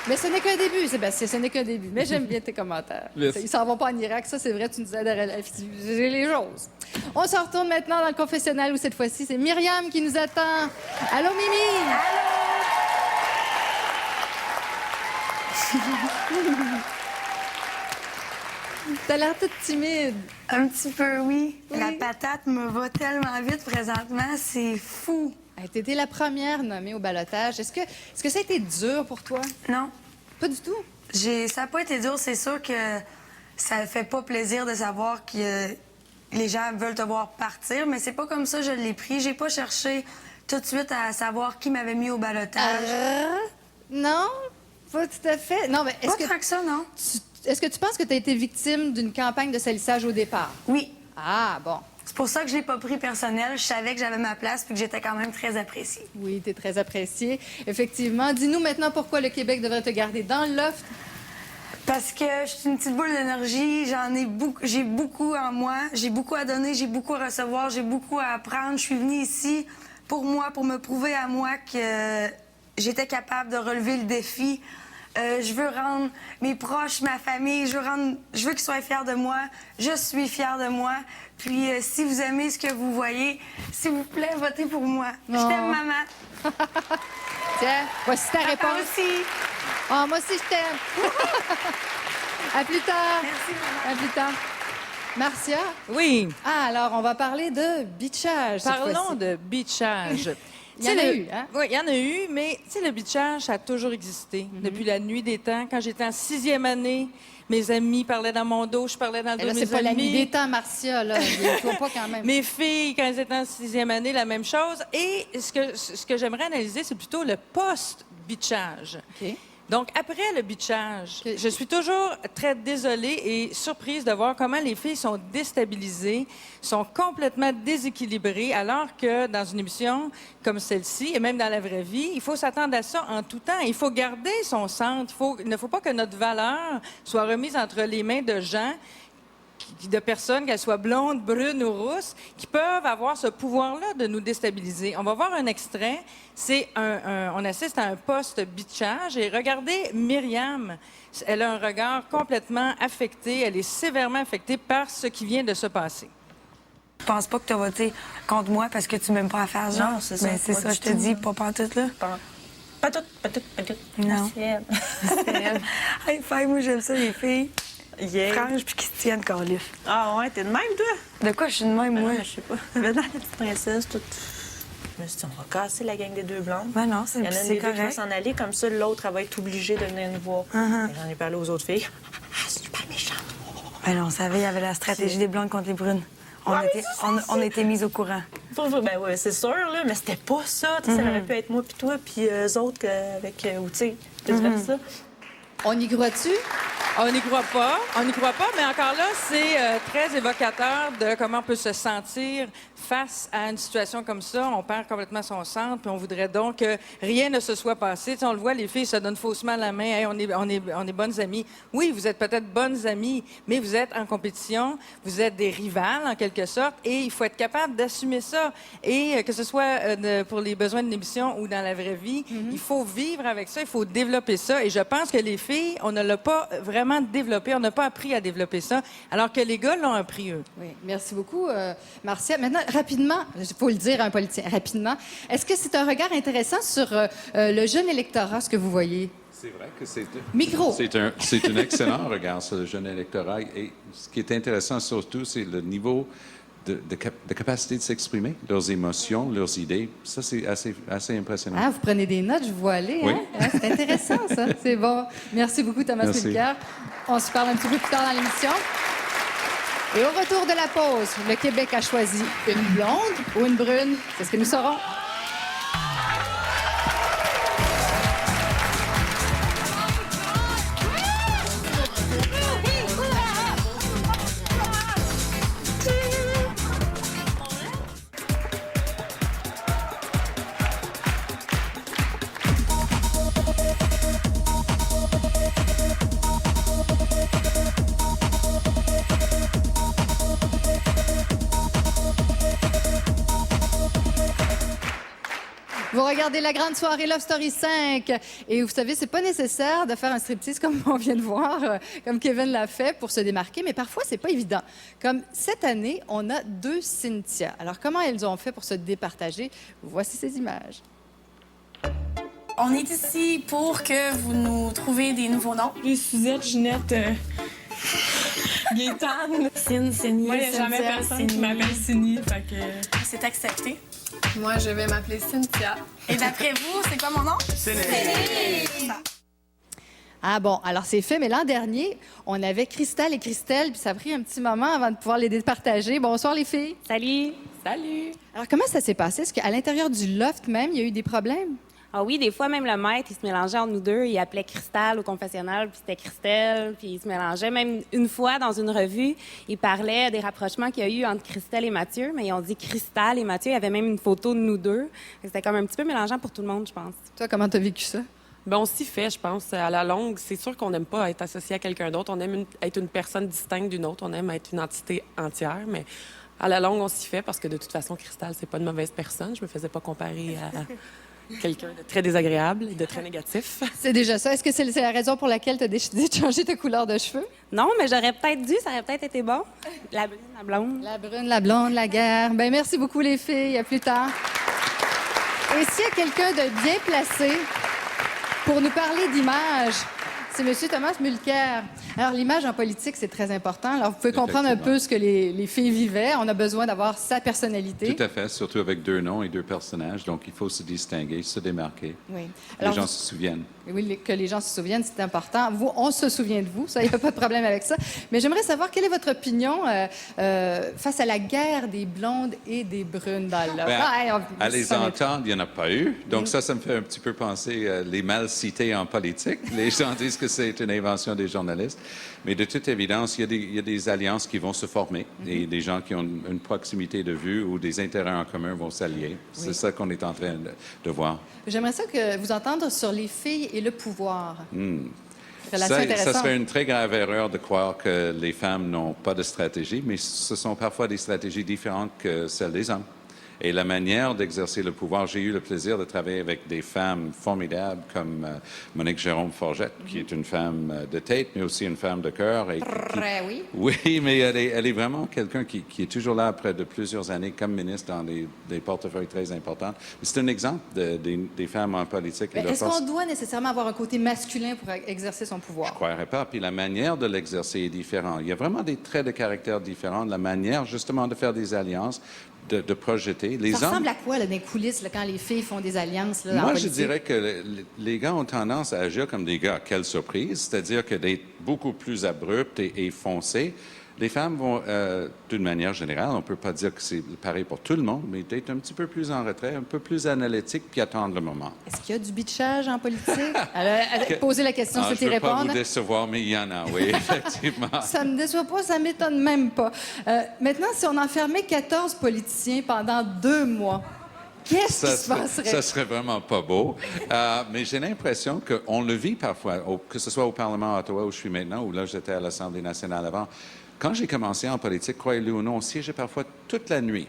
Mais ce n'est qu'un début, Sébastien, ce n'est qu'un début. Mais j'aime bien tes commentaires. Merci. Ils s'en vont pas en Irak, ça c'est vrai, tu nous aides à relativiser les choses. On se retourne maintenant dans le confessionnal où cette fois-ci, c'est Myriam qui nous attend. Allô, Mimi! Allô! T'as l'air toute timide. Un petit peu, oui. La patate me va tellement vite présentement, c'est fou. Hey, t'étais la première nommée au ballottage. Est-ce que ça a été dur pour toi? Non. Pas du tout? Ça n'a pas été dur. C'est sûr que ça fait pas plaisir de savoir que les gens veulent te voir partir, mais c'est pas comme ça que je l'ai pris. J'ai pas cherché tout de suite à savoir qui m'avait mis au ballottage. Non, pas tout à fait. Non, mais Pas tant que ça, non. Est-ce que tu penses que tu as été victime d'une campagne de salissage au départ? Oui. Ah, bon. C'est pour ça que je l'ai pas pris personnel. Je savais que j'avais ma place puis que j'étais quand même très appréciée. Oui, tu es très appréciée. Effectivement. Dis-nous maintenant pourquoi le Québec devrait te garder dans le loft. Parce que je suis une petite boule d'énergie. J'ai beaucoup en moi. J'ai beaucoup à donner, j'ai beaucoup à recevoir, j'ai beaucoup à apprendre. Je suis venue ici pour moi, pour me prouver à moi que j'étais capable de relever le défi. Je veux rendre mes proches, ma famille, je veux qu'ils soient fiers de moi. Je suis fière de moi. Puis, si vous aimez ce que vous voyez, s'il vous plaît, votez pour moi. Je t'aime, maman. Tiens, voici ta réponse. Moi aussi. Oh, moi aussi, je t'aime. À plus tard. Merci, maman. À plus tard. Marcia? Oui. Ah, alors, on va parler de bitchage. Parlons de bitchage. Il y en a eu, hein? Oui, il y en a eu, mais tu sais, le bitchage, ça a toujours existé. Depuis la nuit des temps, quand j'étais en 6e année, mes amis parlaient dans mon dos, je parlais dans le dos de mes amis. C'est pas la nuit des temps, Marcia, là. Je vois pas quand même. Mes filles, quand elles étaient en 6e année, la même chose. Et ce que j'aimerais analyser, c'est plutôt le post-bitchage. OK. Donc, après le bitchage, je suis toujours très désolée et surprise de voir comment les filles sont déstabilisées, sont complètement déséquilibrées, alors que dans une émission comme celle-ci, et même dans la vraie vie, il faut s'attendre à ça en tout temps. Il faut garder son centre. Il ne faut pas que notre valeur soit remise entre les mains de gens, de personnes, qu'elles soient blondes, brunes ou rousses, qui peuvent avoir ce pouvoir-là de nous déstabiliser. On va voir un extrait. On assiste à un post-bitchage. Et regardez Myriam. Elle a un regard complètement affecté. Elle est sévèrement affectée par ce qui vient de se passer. Je pense pas que tu as voté contre moi parce que tu m'aimes pas à faire genre. Non, c'est ça. Ben, c'est ça, je te dis, pas pantoute, là. Pas tout. Non. Merci, elle. High five, moi, j'aime ça, les filles. Yeah. Franche puis qui se tiennent, calif. Ah ouais, t'es de même, toi? De quoi je suis de même, moi? Je sais pas. Mais dans la petite princesse, toute... Je me suis dit, on va casser la gang des deux blondes. Ben non, c'est correct. Il y en a une des deux qui va correct. s'en aller, comme ça, l'autre, elle va être obligée de venir nous voir. Uh-huh. J'en ai parlé aux autres filles. Ah, c'est super méchant. Ben non, on savait, il y avait la stratégie des blondes contre les brunes. On a été mises au courant. Ben oui, c'est sûr, là, mais c'était pas ça. Ça aurait pu être moi puis toi, puis eux autres avec... Ou tu sais, tu fait ça. On y croit-tu? On n'y croit pas. On n'y croit pas, mais encore là, c'est très évocateur de comment on peut se sentir face à une situation comme ça. On perd complètement son centre, puis on voudrait donc que rien ne se soit passé. Tu sais, on le voit, les filles se donnent faussement la main. Hey, on est bonnes amies. Oui, vous êtes peut-être bonnes amies, mais vous êtes en compétition, vous êtes des rivales en quelque sorte, et il faut être capable d'assumer ça. Et que ce soit pour les besoins d'une émission ou dans la vraie vie, il faut vivre avec ça, il faut développer ça. Et je pense que les filles, on ne l'a pas vraiment vraiment développé. On n'a pas appris à développer ça, alors que les gars l'ont appris, eux. Oui, merci beaucoup, Marcia. Maintenant, rapidement, il faut le dire à un politicien, rapidement, est-ce que c'est un regard intéressant sur le jeune électorat, ce que vous voyez? C'est vrai que c'est... Micro! C'est un excellent regard sur le jeune électorat. Et ce qui est intéressant surtout, c'est le niveau de capacité de s'exprimer, leurs émotions, leurs idées. Ça, c'est assez impressionnant. Ah, vous prenez des notes, je vous vois aller. Oui. Hein? Ah, c'est intéressant, ça. C'est bon. Merci beaucoup, Thomas Merci. Mulcair. On se parle un petit peu plus tard dans l'émission. Et au retour de la pause, le Québec a choisi une blonde ou une brune. C'est ce que nous saurons. Vous regardez la grande soirée Love Story 5 et vous savez, c'est pas nécessaire de faire un striptease comme on vient de voir, comme Kevin l'a fait pour se démarquer, mais parfois c'est pas évident. Comme cette année, on a 2 Cynthia. Alors comment elles ont fait pour se départager? Voici ces images. On est ici pour que vous nous trouviez des nouveaux noms. Les Suzette, Ginette, Gaétane. Cine, Cénie, Moi, il n'y a jamais Cynthia, personne qui m'appelle Cindy, fait que... C'est accepté. Moi, je vais m'appeler Cynthia. Et d'après vous, c'est quoi mon nom? Céline. Ah bon, alors c'est fait, mais l'an dernier, on avait Cristal et Christelle, puis ça a pris un petit moment avant de pouvoir les départager. Bonsoir les filles. Salut. Salut. Alors comment ça s'est passé? Est-ce qu'à l'intérieur du loft même, il y a eu des problèmes? Ah oui, des fois, même le maître, il se mélangeait entre nous deux. Il appelait Cristal au confessionnal, puis c'était Christelle, puis il se mélangeait. Même une fois, dans une revue, il parlait des rapprochements qu'il y a eu entre Christelle et Mathieu, mais ils ont dit Cristal et Mathieu. Il y avait même une photo de nous deux. C'était comme un petit peu mélangeant pour tout le monde, je pense. Toi, comment t'as vécu ça? Bien, on s'y fait, je pense. À la longue, c'est sûr qu'on n'aime pas être associé à quelqu'un d'autre. On aime être une personne distincte d'une autre. On aime être une entité entière, mais à la longue, on s'y fait parce que de toute façon, Cristal, c'est pas une mauvaise personne. Je me faisais pas comparer à quelqu'un de très désagréable et de très négatif. C'est déjà ça. Est-ce que c'est la raison pour laquelle tu as décidé de changer ta couleur de cheveux? Non, mais j'aurais peut-être dû, ça aurait peut-être été bon. La brune, la blonde. La brune, la blonde, la guerre. Ben merci beaucoup les filles. À plus tard. Et s'il y a quelqu'un de bien placé pour nous parler d'image, c'est M. Thomas Mulcair. Alors, l'image en politique, c'est très important. Alors, vous pouvez comprendre un peu ce que les filles vivaient. On a besoin d'avoir sa personnalité. Tout à fait, surtout avec 2 noms et 2 personnages. Donc, il faut se distinguer, se démarquer. Oui. Que les gens se souviennent. Oui, que les gens se souviennent, c'est important. Vous, on se souvient de vous, ça, il n'y a pas de problème avec ça. Mais j'aimerais savoir, quelle est votre opinion face à la guerre des blondes et des brunes dans le... À les entendre, il n'y en a pas eu. Donc, ça me fait un petit peu penser les mal cités en politique. Les gens disent que c'est une invention des journalistes. Mais de toute évidence, il y a des alliances qui vont se former et des gens qui ont une proximité de vue ou des intérêts en commun vont s'allier. Oui. C'est ça qu'on est en train de voir. J'aimerais ça que vous entendre sur les filles et le pouvoir. Relation Ça intéressante. serait une très grave erreur de croire que les femmes n'ont pas de stratégie, mais ce sont parfois des stratégies différentes que celles des hommes. Et la manière d'exercer le pouvoir, j'ai eu le plaisir de travailler avec des femmes formidables comme Monique Jérôme-Forget, qui est une femme de tête, mais aussi une femme de cœur. Oui. Oui, mais elle est vraiment quelqu'un qui est toujours là après de plusieurs années comme ministre dans des portefeuilles très importants. C'est un exemple des femmes en politique. Mais est-ce qu'on doit nécessairement avoir un côté masculin pour exercer son pouvoir? Je ne croirais pas. Puis la manière de l'exercer est différente. Il y a vraiment des traits de caractère différents. La manière, justement, de faire des alliances, de projeter. Ça ressemble à quoi, là, dans les coulisses, là, quand les filles font des alliances là, en Moi, je politique? dirais que les gars ont tendance à agir comme des gars. Quelle surprise! C'est-à-dire que d'être beaucoup plus abruptes et foncés. Les femmes vont, d'une manière générale, on ne peut pas dire que c'est pareil pour tout le monde, mais d'être un petit peu plus en retrait, un peu plus analytique, puis attendre le moment. Est-ce qu'il y a du bitchage en politique? Posez la question, je peux je ne veux pas répondre. vous décevoir, mais il y en a, oui, effectivement. Ça ne me déçoit pas, ça ne m'étonne même pas. Maintenant, si on enfermait 14 politiciens pendant 2 mois, qu'est-ce qui se passerait? Ça serait vraiment pas beau. Mais j'ai l'impression qu'on le vit parfois, que ce soit au Parlement à Ottawa où je suis maintenant, ou là j'étais à l'Assemblée nationale avant. Quand j'ai commencé en politique, croyez-le ou non, on siégeait parfois toute la nuit.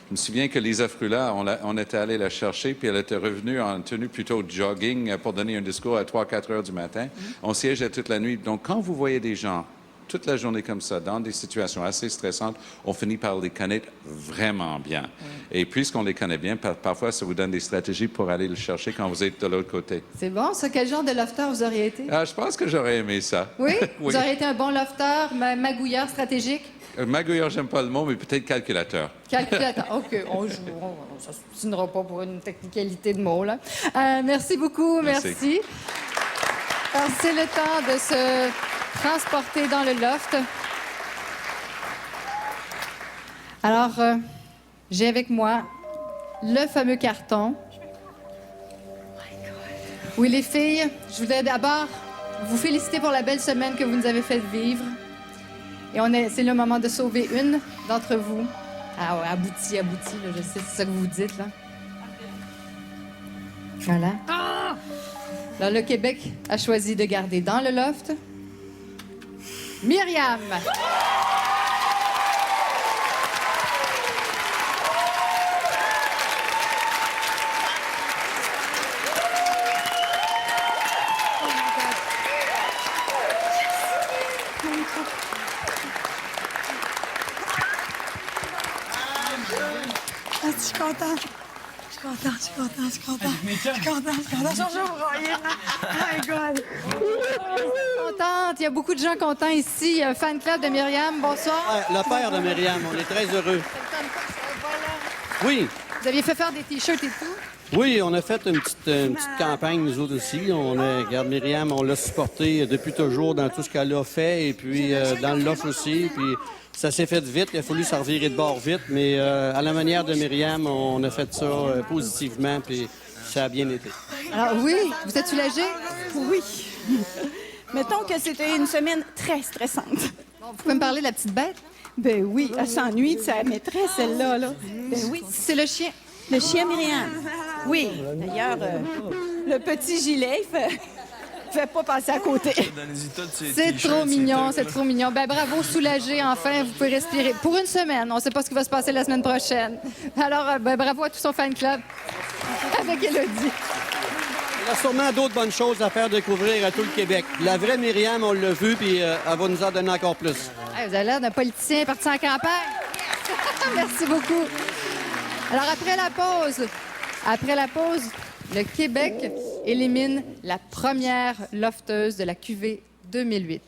Je me souviens que Lisa Frula, on était allé la chercher, puis elle était revenue en tenue plutôt jogging pour donner un discours à 3-4 heures du matin. On siégeait toute la nuit. Donc, quand vous voyez des gens toute la journée comme ça, dans des situations assez stressantes, on finit par les connaître vraiment bien. Et puisqu'on les connaît bien, parfois, ça vous donne des stratégies pour aller le chercher quand vous êtes de l'autre côté. C'est bon, ça. Quel genre de lofter vous auriez été? Je pense que j'aurais aimé ça. Oui? Oui. Vous auriez été un bon lofter, magouilleur stratégique? Magouilleur, j'aime pas le mot, mais peut-être calculateur. Calculateur. OK, on s'obstinera pas pour une technicalité de mots, là. Merci beaucoup, merci. Alors, c'est le temps de se transporter dans le loft. Alors, j'ai avec moi le fameux carton. Oui, les filles, je voudrais d'abord vous féliciter pour la belle semaine que vous nous avez fait vivre. Et c'est le moment de sauver une d'entre vous. Ah ouais, abouti, là, je sais, c'est ça que vous vous dites, là. Voilà. Alors, le Québec a choisi de garder dans le loft Myriam. Je suis contente. Oh my God. Contente. Il y a beaucoup de gens contents ici. Il y a un fan club de Myriam. Bonsoir. Le père de Myriam, on est très heureux. Oui. Vous aviez fait faire des T-shirts et tout? Oui, on a fait une petite campagne, nous autres aussi. Regarde, Myriam, on l'a supportée depuis toujours dans tout ce qu'elle a fait, et puis dans le loft aussi. Puis ça s'est fait vite, il a fallu s'en revirer de bord vite, mais à la manière de Myriam, on a fait ça positivement, puis ça a bien été. Alors oui, vous êtes soulagée? Oui. Mettons que c'était une semaine très stressante. Bon, vous pouvez me parler de la petite bête? Ben oui, elle s'ennuie de sa maîtresse, celle-là. Là. Ben oui. C'est le chien? Le chien Myriam. Oui. D'ailleurs, le petit gilet, il fait pas passer à côté. C'est trop mignon, c'est trop mignon. Ben bravo, soulagé, enfin, vous pouvez respirer. Pour une semaine, on ne sait pas ce qui va se passer la semaine prochaine. Alors, bravo à tout son fan club avec Élodie. Il y a sûrement d'autres bonnes choses à faire découvrir à tout le Québec. La vraie Myriam, on l'a vue, puis elle va nous en donner encore plus. Hey, vous avez l'air d'un politicien parti en campagne. Merci beaucoup. Alors, après la pause, le Québec élimine la première lofteuse de la QV 2008.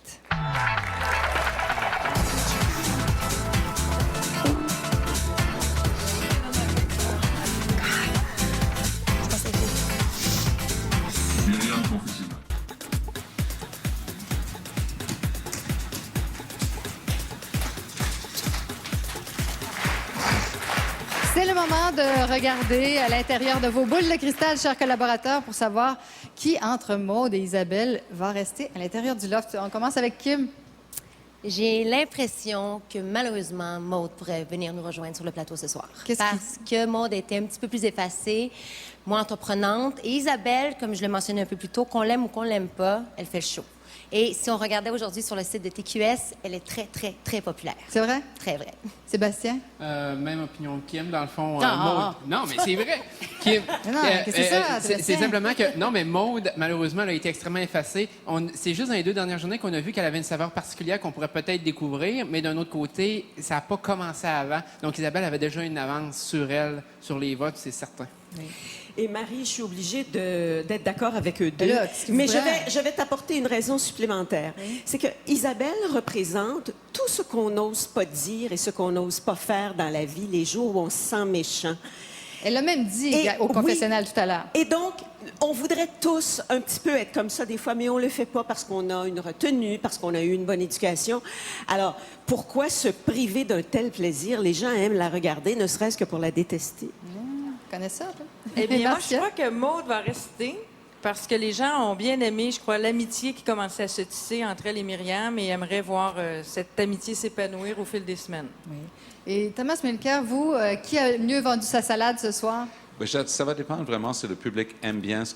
C'est le moment de regarder à l'intérieur de vos boules de cristal, chers collaborateurs, pour savoir qui, entre Maude et Isabelle, va rester à l'intérieur du loft. On commence avec Kim. J'ai l'impression que, malheureusement, Maude pourrait venir nous rejoindre sur le plateau ce soir. Parce que Maude était un petit peu plus effacée, moins entreprenante. Et Isabelle, comme je le mentionnais un peu plus tôt, qu'on l'aime ou qu'on l'aime pas, elle fait le show. Et si on regardait aujourd'hui sur le site de TQS, elle est très, très, très populaire. C'est vrai? Très vrai. Sébastien? Même opinion que Kim, dans le fond. Non. Maude. Non, mais c'est vrai. Kim, non, c'est ça, c'est simplement que... Non, mais Maude, malheureusement, elle a été extrêmement effacée. C'est juste dans les 2 dernières journées qu'on a vu qu'elle avait une saveur particulière qu'on pourrait peut-être découvrir, mais d'un autre côté, ça n'a pas commencé avant. Donc, Isabelle avait déjà une avance sur elle, sur les votes, c'est certain. Oui. Et Marie, je suis obligée d'être d'accord avec eux deux. Là, mais je vais t'apporter une raison supplémentaire. Oui. C'est que Isabelle représente tout ce qu'on n'ose pas dire et ce qu'on n'ose pas faire dans la vie, les jours où on se sent méchant. Elle l'a même dit au confessionnal tout à l'heure. Et donc, on voudrait tous un petit peu être comme ça des fois, mais on le fait pas parce qu'on a une retenue, parce qu'on a eu une bonne éducation. Alors, pourquoi se priver d'un tel plaisir? Les gens aiment la regarder, ne serait-ce que pour la détester. Tu connais ça, toi? Eh bien, moi, je crois que Maude va rester parce que les gens ont bien aimé, je crois, l'amitié qui commençait à se tisser entre elle et Myriam et aimeraient voir cette amitié s'épanouir au fil des semaines. Oui. Et Thomas Mulcair, vous, qui a mieux vendu sa salade ce soir? Oui, ça va dépendre vraiment si le public aime bien ce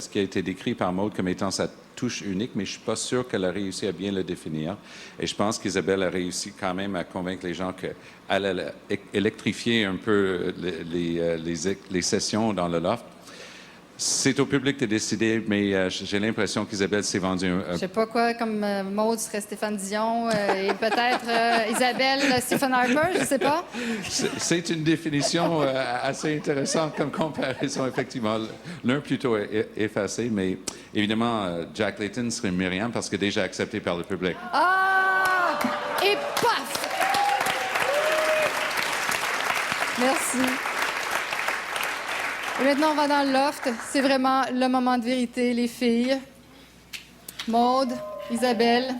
qui a été décrit par Maude comme étant sa touche unique, mais je ne suis pas sûr qu'elle a réussi à bien le définir. Et je pense qu'Isabelle a réussi quand même à convaincre les gens qu'elle allait électrifier un peu les sessions dans le loft. C'est au public de décider, mais j'ai l'impression qu'Isabelle s'est vendue Je sais pas quoi, comme Maude serait Stéphane Dion et peut-être Isabelle Stephen Harper, je sais pas. C'est une définition assez intéressante comme comparaison, effectivement. L'un plutôt effacé, mais évidemment, Jack Layton serait Myriam parce que déjà accepté par le public. Ah! Et paf! Merci. Et maintenant, on va dans le loft. C'est vraiment le moment de vérité, les filles. Maude, Isabelle,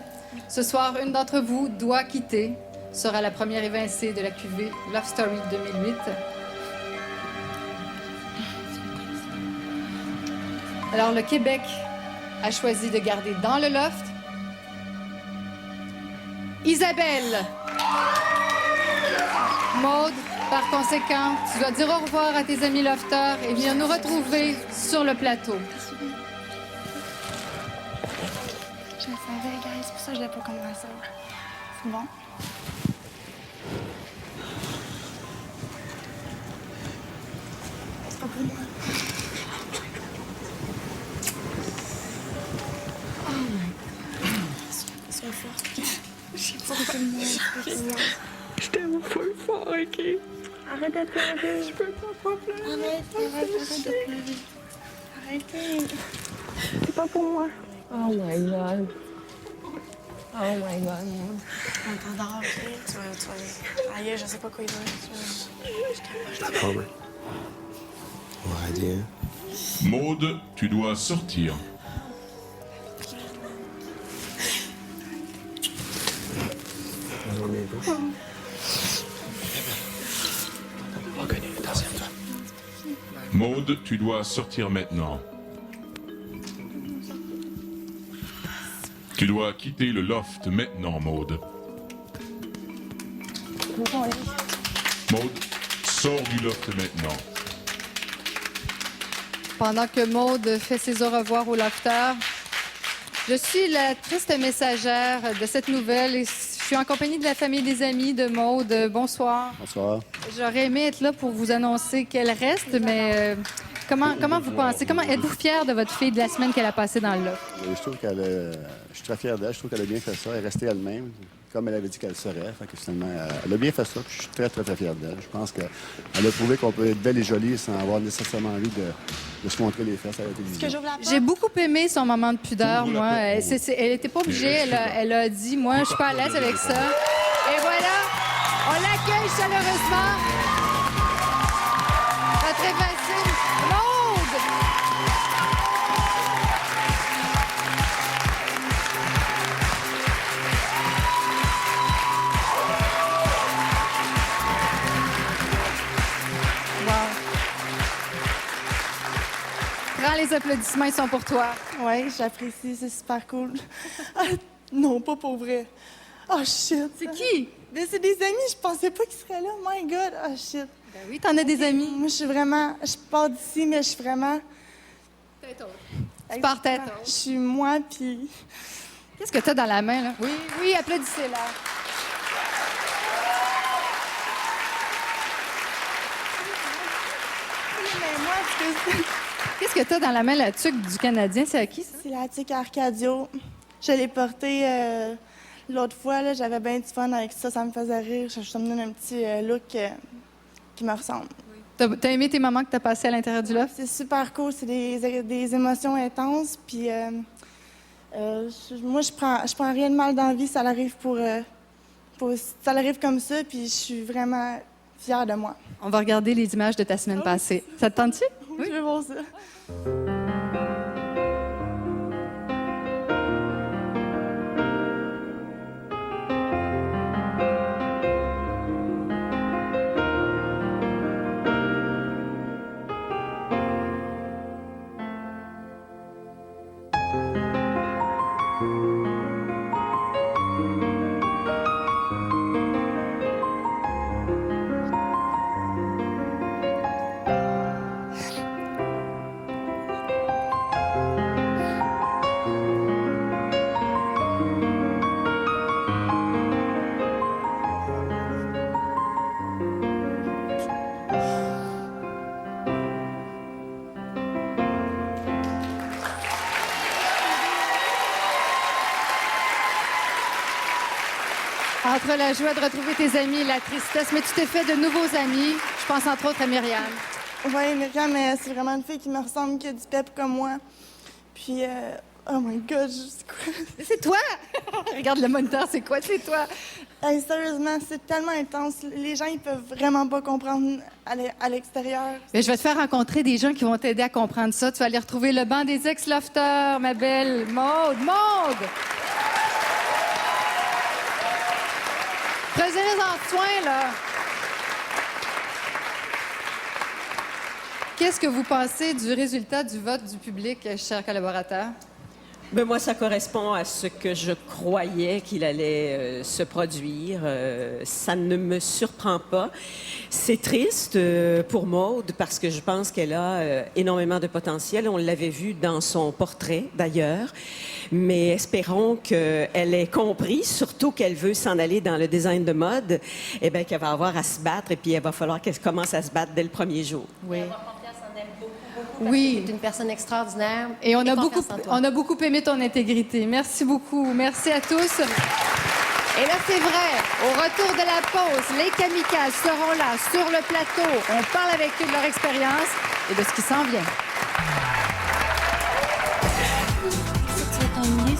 ce soir, une d'entre vous doit quitter. Sera la première évincée de la cuvée Love Story 2008. Alors, le Québec a choisi de garder dans le loft Isabelle. Maude, par conséquent, tu dois dire au revoir à tes amis lofters et venir nous retrouver sur le plateau. Je le savais, guys, c'est pour ça que je l'ai pas commencé. C'est bon? C'est pas pour moi. Oh my God. Sois forte. C'est pas pour moi. C'est pas pour moi. Je t'aime fort, OK? Arrête de pleurer. Je peux pas pleurer. Arrête de pleurer. Arrêtez. C'est pas pour moi. Oh my God. Oh my God. On t'endort, OK? Tu vas... Aïe, je sais pas quoi il doit. Robert. Ouais, Diane. Maude, tu dois sortir. Maude, tu dois sortir maintenant. Tu dois quitter le loft maintenant, Maude. Maude, sors du loft maintenant. Pendant que Maude fait ses au revoir au lofter, je suis la triste messagère de cette nouvelle et je suis en compagnie de la famille des amis de Maude. Bonsoir. Bonsoir. J'aurais aimé être là pour vous annoncer qu'elle reste, mais comment vous pensez? Comment êtes-vous fière de votre fille de la semaine qu'elle a passée dans le loft? Je trouve je suis très fier d'elle. Je trouve qu'elle a bien fait ça. Elle est restée elle-même, comme elle avait dit qu'elle serait. Fait que finalement, elle a bien fait ça. Puis je suis très, très, très fier d'elle. Je pense qu'elle a prouvé qu'on peut être belle et jolie sans avoir nécessairement envie de se montrer les fesses à la télévision. J'ai beaucoup aimé son moment de pudeur, moi. Elle n'était pas obligée. Elle a dit, moi, je suis pas à l'aise avec ça. Et voilà, on l'accueille chaleureusement. Notre évincée, Maude! Wow. Prends les applaudissements, ils sont pour toi. Oui, j'apprécie, c'est super cool. Ah, non, pas pour vrai. Oh shit. C'est qui? Mais c'est des amis, je pensais pas qu'ils seraient là. My God, oh shit. Ben oui, t'en as des amis. Moi, je pars d'ici, mais je suis vraiment... Tête haute. Tu pars tête haute. Je suis moi, puis... Qu'est-ce que t'as dans la main, là? Oui, oui, applaudissez-la. Mais moi, ce que Qu'est-ce que t'as dans la main, la tuque du Canadien? C'est à qui, ça? c'est la tuque Arcadio. Je l'ai portée l'autre fois, là, j'avais bien du fun avec ça, ça me faisait rire. Je me donne un petit look qui me ressemble. T'as aimé tes moments que t'as passés à l'intérieur du loft? C'est super cool, c'est des émotions intenses, puis moi, je prends rien de mal dans la vie, ça arrive ça arrive comme ça, puis je suis vraiment fière de moi. On va regarder les images de ta semaine passée. Ça te tente-tu? Oui, je veux voir ça. Entre la joie de retrouver tes amis et la tristesse, mais tu t'es fait de nouveaux amis. Je pense entre autres à Myriam. Oui, Myriam, c'est vraiment une fille qui me ressemble, qui a du pep comme moi. Puis, oh my God, c'est quoi? C'est toi! Regarde le moniteur, c'est quoi? C'est toi! Hey, sérieusement, c'est tellement intense. Les gens, ils peuvent vraiment pas comprendre à l'extérieur. Mais je vais te faire rencontrer des gens qui vont t'aider à comprendre ça. Tu vas aller retrouver le banc des ex-lofters, ma belle Maude. Maude! Prenez-en soin, là. Qu'est-ce que vous pensez du résultat du vote du public, chers collaborateurs? Ben moi, ça correspond à ce que je croyais qu'il allait se produire. Ça ne me surprend pas. C'est triste pour Maude parce que je pense qu'elle a énormément de potentiel. On l'avait vu dans son portrait, d'ailleurs. Mais espérons qu'elle ait compris, surtout qu'elle veut s'en aller dans le design de mode, eh bien, qu'elle va avoir à se battre et puis il va falloir qu'elle commence à se battre dès le premier jour. Oui. Oui. Tu es une personne extraordinaire. Et on a beaucoup aimé ton intégrité. Merci beaucoup. Merci à tous. Et là, c'est vrai, au retour de la pause, les kamikazes seront là, sur le plateau. On parle avec eux de leur expérience et de ce qui s'en vient. Tu vas t'ennuyer,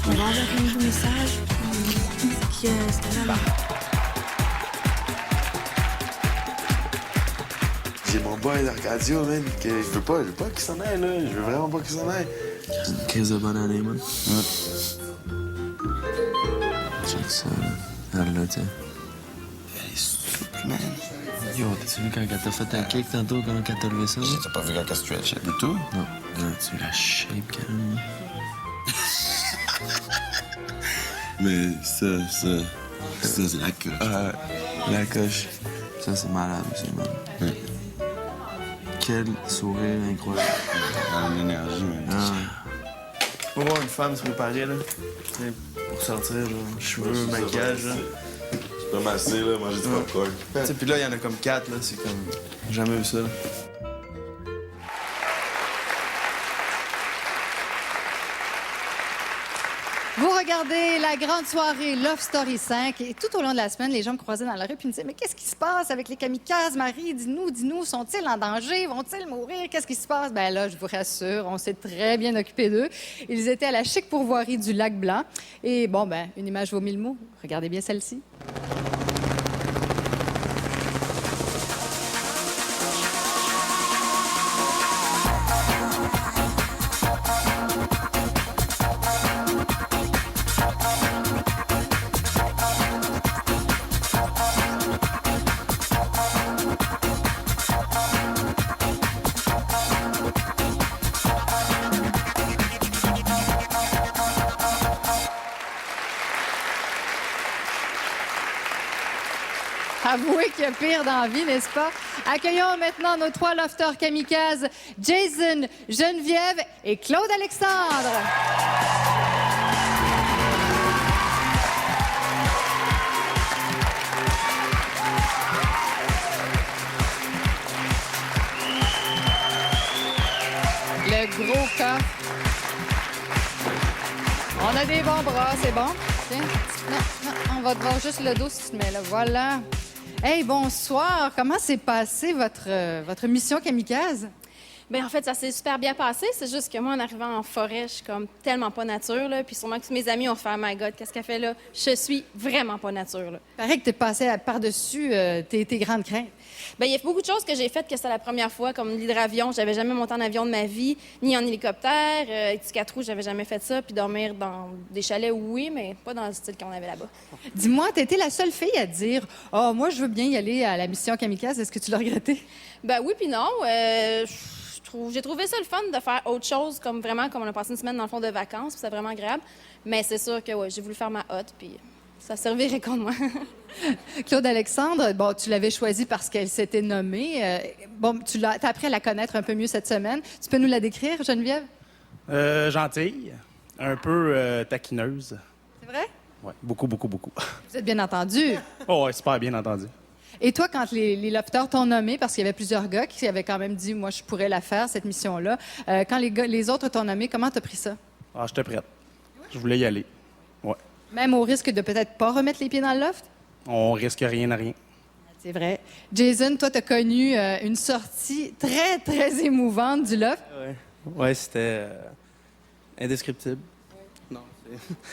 on va envoyer un nouveau message, puis c'est vraiment... J'ai mon boy d'Arcadio, man, que je veux pas qu'il s'en aille, là. Je veux vraiment pas qu'il s'en aille. C'est une crise de bonne année, man. Ouais. Check ça, là. Regarde là, tiens. Elle est souple, man. Yo, t'as-tu vu quand elle t'a fait un cake tantôt, quand elle t'a levé ça? T'as pas vu quand elle stretchait du tout? Non. Tu la shape, quand même. Mais ça, c'est la coche. La coche. Ça, c'est malade aussi, man. Ouais. Quel sourire incroyable. L'énergie, man. Pour voir une femme se préparer, là, pour sortir, là, cheveux, maquillage, là. Tu peux masser, là, manger du popcorn. Puis là, il y en a comme 4, là, c'est comme... J'ai jamais vu ça, là. Vous regardez la grande soirée Love Story 5 et tout au long de la semaine, les gens me croisaient dans la rue puis me disaient « Mais qu'est-ce qui se passe avec les kamikazes, Marie? Dis-nous, sont-ils en danger? Vont-ils mourir? Qu'est-ce qui se passe? » Ben là, je vous rassure, on s'est très bien occupé d'eux. Ils étaient à la chic pourvoirie du Lac-Blanc. Et bon, ben, une image vaut 1000 mots. Regardez bien celle-ci. Avouez qu'il y a pire dans la vie, n'est-ce pas? Accueillons maintenant nos 3 lofters kamikazes, Jason, Geneviève et Claude Alexandre. Le gros coffre. On a des bons bras, c'est bon? Tiens. Non, on va te voir juste le dos si tu te mets là. Voilà. Hey, bonsoir. Comment s'est passée votre mission kamikaze? Bien, en fait, ça s'est super bien passé. C'est juste que moi, en arrivant en forêt, je suis comme tellement pas nature, là. Puis sûrement que tous mes amis ont fait « Oh my God, qu'est-ce qu'elle fait là? » Je suis vraiment pas nature, là. Paraît que t'es passé par-dessus tes grandes craintes. Bien, il y a beaucoup de choses que j'ai faites que c'était la première fois, comme l'hydravion. J'avais jamais monté en avion de ma vie, ni en hélicoptère. Petit 4 roues, j'avais jamais fait ça. Puis dormir dans des chalets, oui, mais pas dans le style qu'on avait là-bas. Dis-moi, t'as été la seule fille à dire « Oh, moi, je veux bien y aller à la mission kamikaze. » Est-ce que tu l'as regretté? Ben oui, puis non. J'ai trouvé ça le fun de faire autre chose, comme on a passé une semaine dans le fond de vacances, puis c'est vraiment agréable. Mais c'est sûr que j'ai voulu faire ma hotte, puis ça servirait contre moi. Claude Alexandre, bon, tu l'avais choisie parce qu'elle s'était nommée. Tu as appris à la connaître un peu mieux cette semaine. Tu peux nous la décrire, Geneviève? Gentille, un peu taquineuse. C'est vrai? Oui, beaucoup. Vous êtes bien entendu. Oh, ouais, super bien entendu. Et toi, quand les lofters t'ont nommé, parce qu'il y avait plusieurs gars qui avaient quand même dit « Moi, je pourrais la faire, cette mission-là », quand les autres t'ont nommé, comment t'as pris ça? Ah, j'étais prête. Je voulais y aller. Ouais. Même au risque de peut-être pas remettre les pieds dans le loft? On risque rien à rien. C'est vrai. Jason, toi, tu as connu une sortie très, très émouvante du loft. Ouais, c'était indescriptible. Non,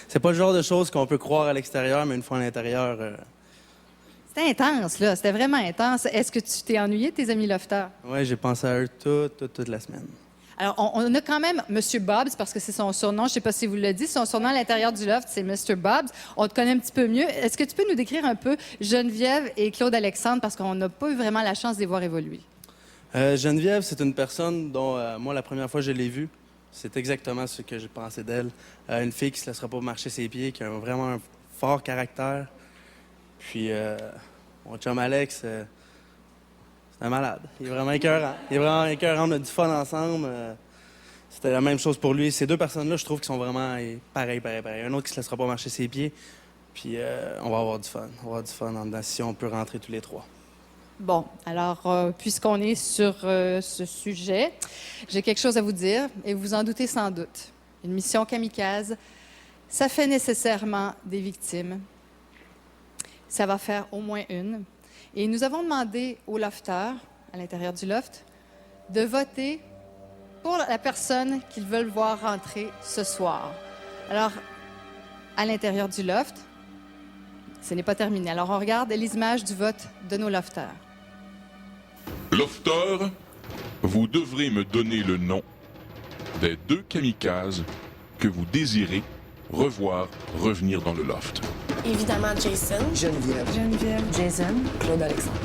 c'est pas le genre de choses qu'on peut croire à l'extérieur, mais une fois à l'intérieur... C'était intense, là. C'était vraiment intense. Est-ce que tu t'es ennuyé de tes amis lofters? Ouais, j'ai pensé à eux toute la semaine. Alors, on a quand même M. Bobs, parce que c'est son surnom. Je ne sais pas si vous le dites. Son surnom à l'intérieur du loft, c'est Mr. Bobs. On te connaît un petit peu mieux. Est-ce que tu peux nous décrire un peu Geneviève et Claude-Alexandre, parce qu'on n'a pas eu vraiment la chance de les voir évoluer? Geneviève, c'est une personne dont, moi, la première fois que je l'ai vue, c'est exactement ce que j'ai pensé d'elle. Une fille qui ne se laissera pas marcher ses pieds, qui a vraiment un fort caractère. Puis, mon chum Alex... c'est un malade. Il est vraiment écœurant. On a du fun ensemble. C'était la même chose pour lui. Ces deux personnes-là, je trouve qu'ils sont vraiment pareil. Un autre qui se laissera pas marcher ses pieds. Puis on va avoir du fun. On va avoir du fun en dedans si on peut rentrer tous les trois. Bon, alors, puisqu'on est sur ce sujet, j'ai quelque chose à vous dire, et vous en doutez sans doute. Une mission kamikaze, ça fait nécessairement des victimes. Ça va faire au moins une. Et nous avons demandé aux lofters, à l'intérieur du loft, de voter pour la personne qu'ils veulent voir rentrer ce soir. Alors, à l'intérieur du loft, ce n'est pas terminé. Alors, on regarde les images du vote de nos lofters. Lofter, vous devrez me donner le nom des 2 kamikazes que vous désirez revoir revenir dans le loft. Évidemment, Jason. Geneviève. Jason. Claude-Alexandre.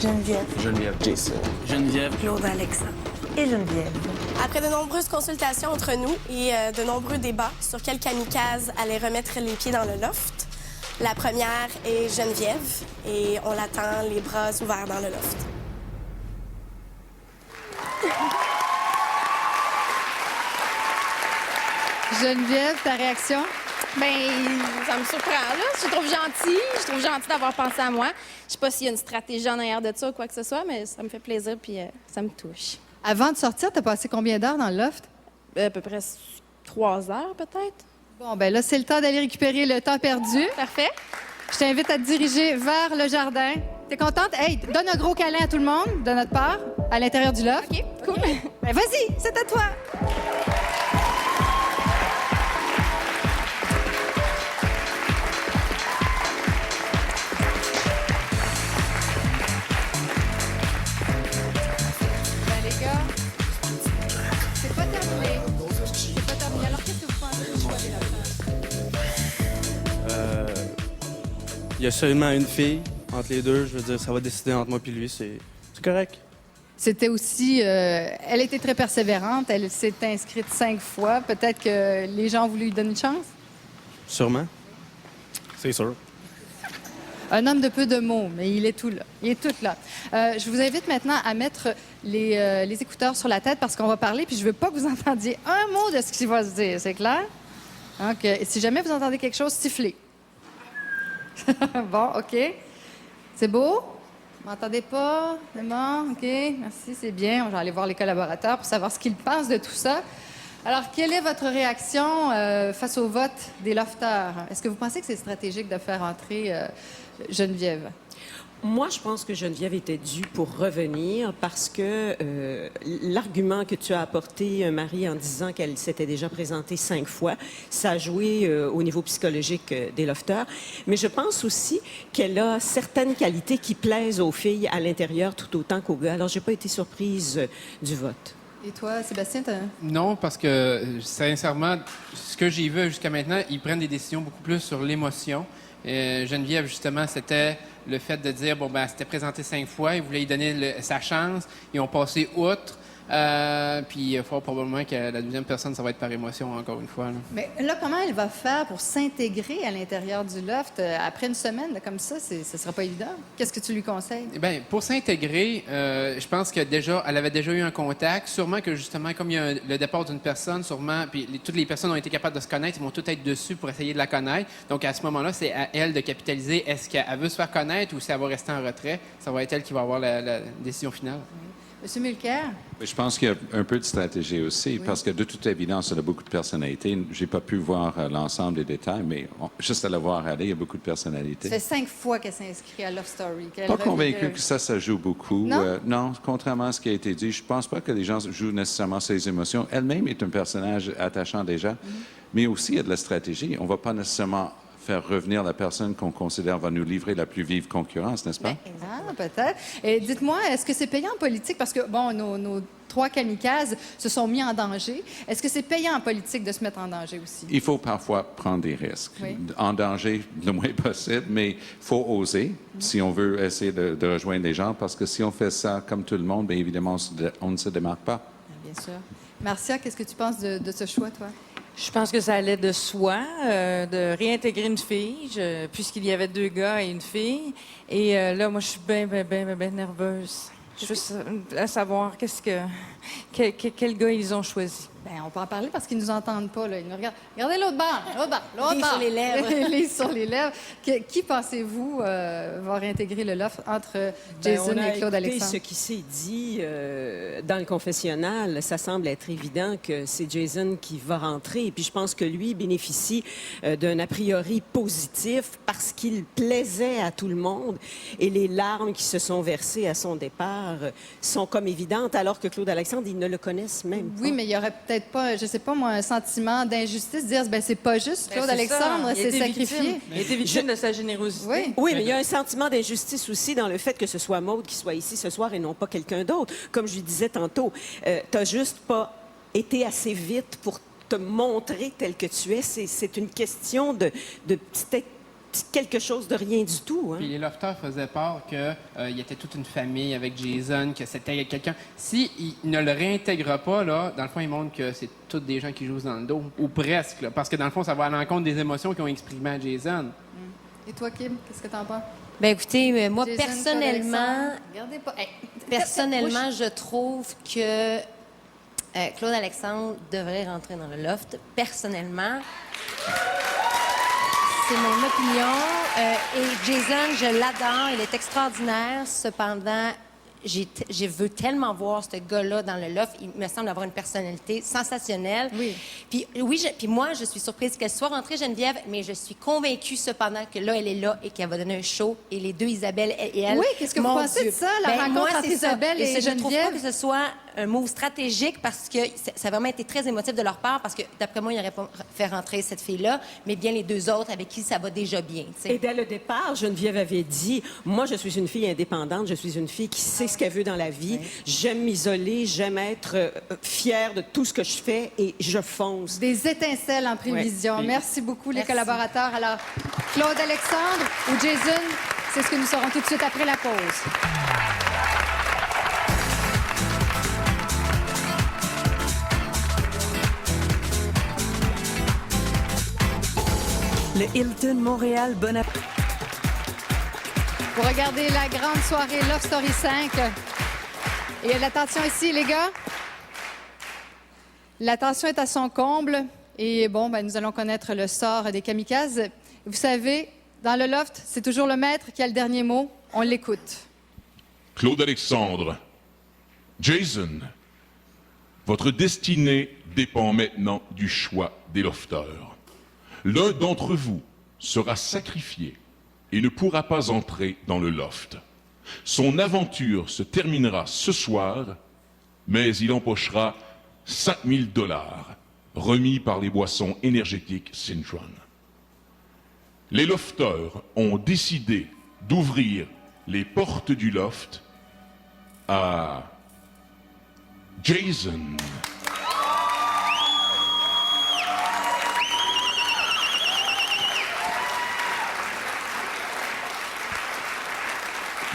Geneviève. Jason. Claude-Alexandre. Et Geneviève. Après de nombreuses consultations entre nous et de nombreux débats sur quel kamikaze allait remettre les pieds dans le loft, la première est Geneviève et on l'attend les bras ouverts dans le loft. Geneviève, ta réaction? Ben, ça me surprend, là. Je trouve gentil d'avoir pensé à moi. Je sais pas s'il y a une stratégie en arrière de ça ou quoi que ce soit, mais ça me fait plaisir puis ça me touche. Avant de sortir, t'as passé combien d'heures dans le loft? À peu près 3 heures, peut-être. Bon, ben là, c'est le temps d'aller récupérer le temps perdu. Parfait. Je t'invite à te diriger vers le jardin. T'es contente? Hey, donne un gros câlin à tout le monde, de notre part, à l'intérieur du loft. OK, cool. Ben vas-y, c'est à toi. Il y a seulement une fille entre les deux. Je veux dire, ça va décider entre moi et lui. C'est correct. C'était aussi... elle était très persévérante. Elle s'est inscrite 5 fois. Peut-être que les gens ont voulu lui donner une chance? Sûrement. C'est sûr. Un homme de peu de mots, mais il est tout là. Il est tout là. Je vous invite maintenant à mettre les écouteurs sur la tête parce qu'on va parler, puis je veux pas que vous entendiez un mot de ce qui va se dire. C'est clair? Donc, si jamais vous entendez quelque chose, sifflez. Bon, OK. C'est beau? Vous m'entendez pas? C'est bon? OK. Merci, c'est bien. On va aller voir les collaborateurs pour savoir ce qu'ils pensent de tout ça. Alors, quelle est votre réaction face au vote des lofters? Est-ce que vous pensez que c'est stratégique de faire entrer Geneviève? Moi, je pense que Geneviève était due pour revenir parce que l'argument que tu as apporté, Marie, en disant qu'elle s'était déjà présentée 5 fois, ça a joué au niveau psychologique des lofters. Mais je pense aussi qu'elle a certaines qualités qui plaisent aux filles à l'intérieur tout autant qu'aux gars. Alors, j'ai pas été surprise du vote. Et toi, Sébastien, Non, parce que, sincèrement, ce que j'ai vu jusqu'à maintenant, ils prennent des décisions beaucoup plus sur l'émotion. Geneviève, justement, c'était le fait de dire, bon, ben, elle s'était présentée 5 fois, ils voulaient lui donner sa chance, ils ont passé outre. Puis fort probablement que la deuxième personne, ça va être par émotion, encore une fois. Là. Mais là, comment elle va faire pour s'intégrer à l'intérieur du loft après une semaine comme ça? Ce ne sera pas évident. Qu'est-ce que tu lui conseilles? Bien, pour s'intégrer, je pense qu'elle avait déjà eu un contact. Sûrement que, justement, comme il y a le départ d'une personne, sûrement, puis toutes les personnes ont été capables de se connaître, ils vont toutes être dessus pour essayer de la connaître. Donc, à ce moment-là, c'est à elle de capitaliser. Est-ce qu'elle veut se faire connaître ou si elle va rester en retrait? Ça va être elle qui va avoir la décision finale. Oui. Monsieur Mulcair? Je pense qu'il y a un peu de stratégie aussi, parce que de toute évidence, il y a beaucoup de personnalités. Je n'ai pas pu voir l'ensemble des détails, mais juste à la voir aller, il y a beaucoup de personnalités. Ça fait 5 fois qu'elle s'inscrit à Love Story. Pas convaincu que ça joue beaucoup. Non? Non, contrairement à ce qui a été dit, je ne pense pas que les gens jouent nécessairement ses émotions. Elle-même est un personnage attachant déjà, mais aussi il y a de la stratégie. On ne va pas nécessairement faire revenir la personne qu'on considère va nous livrer la plus vive concurrence, n'est-ce pas? Peut-être. Et dites-moi, est-ce que c'est payant en politique? Parce que, bon, nos 3 kamikazes se sont mis en danger. Est-ce que c'est payant en politique de se mettre en danger aussi? Il faut parfois prendre des risques. Oui. En danger le moins possible, mais il faut oser si on veut essayer de rejoindre les gens, parce que si on fait ça comme tout le monde, bien évidemment, on ne se démarque pas. Bien sûr. Marcia, qu'est-ce que tu penses de ce choix, toi? Je pense que ça allait de soi de réintégrer une fille, puisqu'il y avait 2 gars et une fille. Et là, moi, je suis bien nerveuse. Juste à savoir quel gars ils ont choisi. Bien, on peut en parler parce qu'ils nous entendent pas. Là. Ils nous regardent. Regardez l'autre bord. Les sur les lèvres. Les sur les lèvres. Qui pensez-vous va réintégrer le loft entre Jason et Claude Alexandre? Ce qui s'est dit dans le confessionnal, ça semble être évident que c'est Jason qui va rentrer. Et puis je pense que lui bénéficie d'un a priori positif parce qu'il plaisait à tout le monde. Et les larmes qui se sont versées à son départ sont comme évidentes, alors que Claude Alexandre, ils ne le connaissent même pas. Oui, mais il y aurait peut-être pas, je sais pas moi, un sentiment d'injustice, dire ben c'est pas juste Claude Alexandre s'est sacrifié. Il était victime de sa générosité. Oui, mais il y a un sentiment d'injustice aussi dans le fait que ce soit Maude qui soit ici ce soir et non pas quelqu'un d'autre. Comme je lui disais tantôt, t'as juste pas été assez vite pour te montrer tel que tu es. C'est une question de petite quelque chose de rien du tout. Hein? Puis les lofters faisaient peur qu'il y était toute une famille avec Jason, que c'était quelqu'un. S'il ne le réintègre pas, là, dans le fond, il montre que c'est tous des gens qui jouent dans le dos, ou presque, là, parce que dans le fond, ça va à l'encontre des émotions qu'ils ont exprimées à Jason. Et toi, Kim, qu'est-ce que t'en penses? Bien, écoutez, moi, Jason, personnellement, regardez pas. personnellement, je trouve que Claude Alexandre devrait rentrer dans le loft. Personnellement, c'est mon opinion. Et Jason, je l'adore, il est extraordinaire. Cependant, je veux tellement voir ce gars-là dans le loft. Il me semble avoir une personnalité sensationnelle. Oui. Puis moi, je suis surprise qu'elle soit rentrée, Geneviève, mais je suis convaincue cependant que là, elle est là et qu'elle va donner un show. Et les deux, Isabelle et elle. Oui, qu'est-ce que vous pensez de ça, la rencontre entre Isabelle et Geneviève? Je trouve pas que ce soit un move stratégique parce que ça a vraiment été très émotif de leur part parce que, d'après moi, ils n'auraient pas fait rentrer cette fille-là, mais bien les deux autres avec qui ça va déjà bien. T'sais. Et dès le départ, Geneviève avait dit, moi, je suis une fille indépendante, je suis une fille qui sait ce qu'elle veut dans la vie. Oui. J'aime m'isoler, j'aime être fière de tout ce que je fais et je fonce. Des étincelles en prévision. Oui. Merci beaucoup, les collaborateurs. Alors, Claude Alexandre ou Jason, c'est ce que nous saurons tout de suite après la pause. Le Hilton Montréal, bon appétit. Vous regardez la grande soirée Love Story 5. Et l'attention ici, les gars. L'attention est à son comble. Et bon, nous allons connaître le sort des kamikazes. Vous savez, dans le loft, c'est toujours le maître qui a le dernier mot. On l'écoute. Claude Alexandre, Jason, votre destinée dépend maintenant du choix des lofters. L'un d'entre vous sera sacrifié et ne pourra pas entrer dans le loft. Son aventure se terminera ce soir, mais il empochera 5 000 $ remis par les boissons énergétiques Cintron. Les lofters ont décidé d'ouvrir les portes du loft à Jason.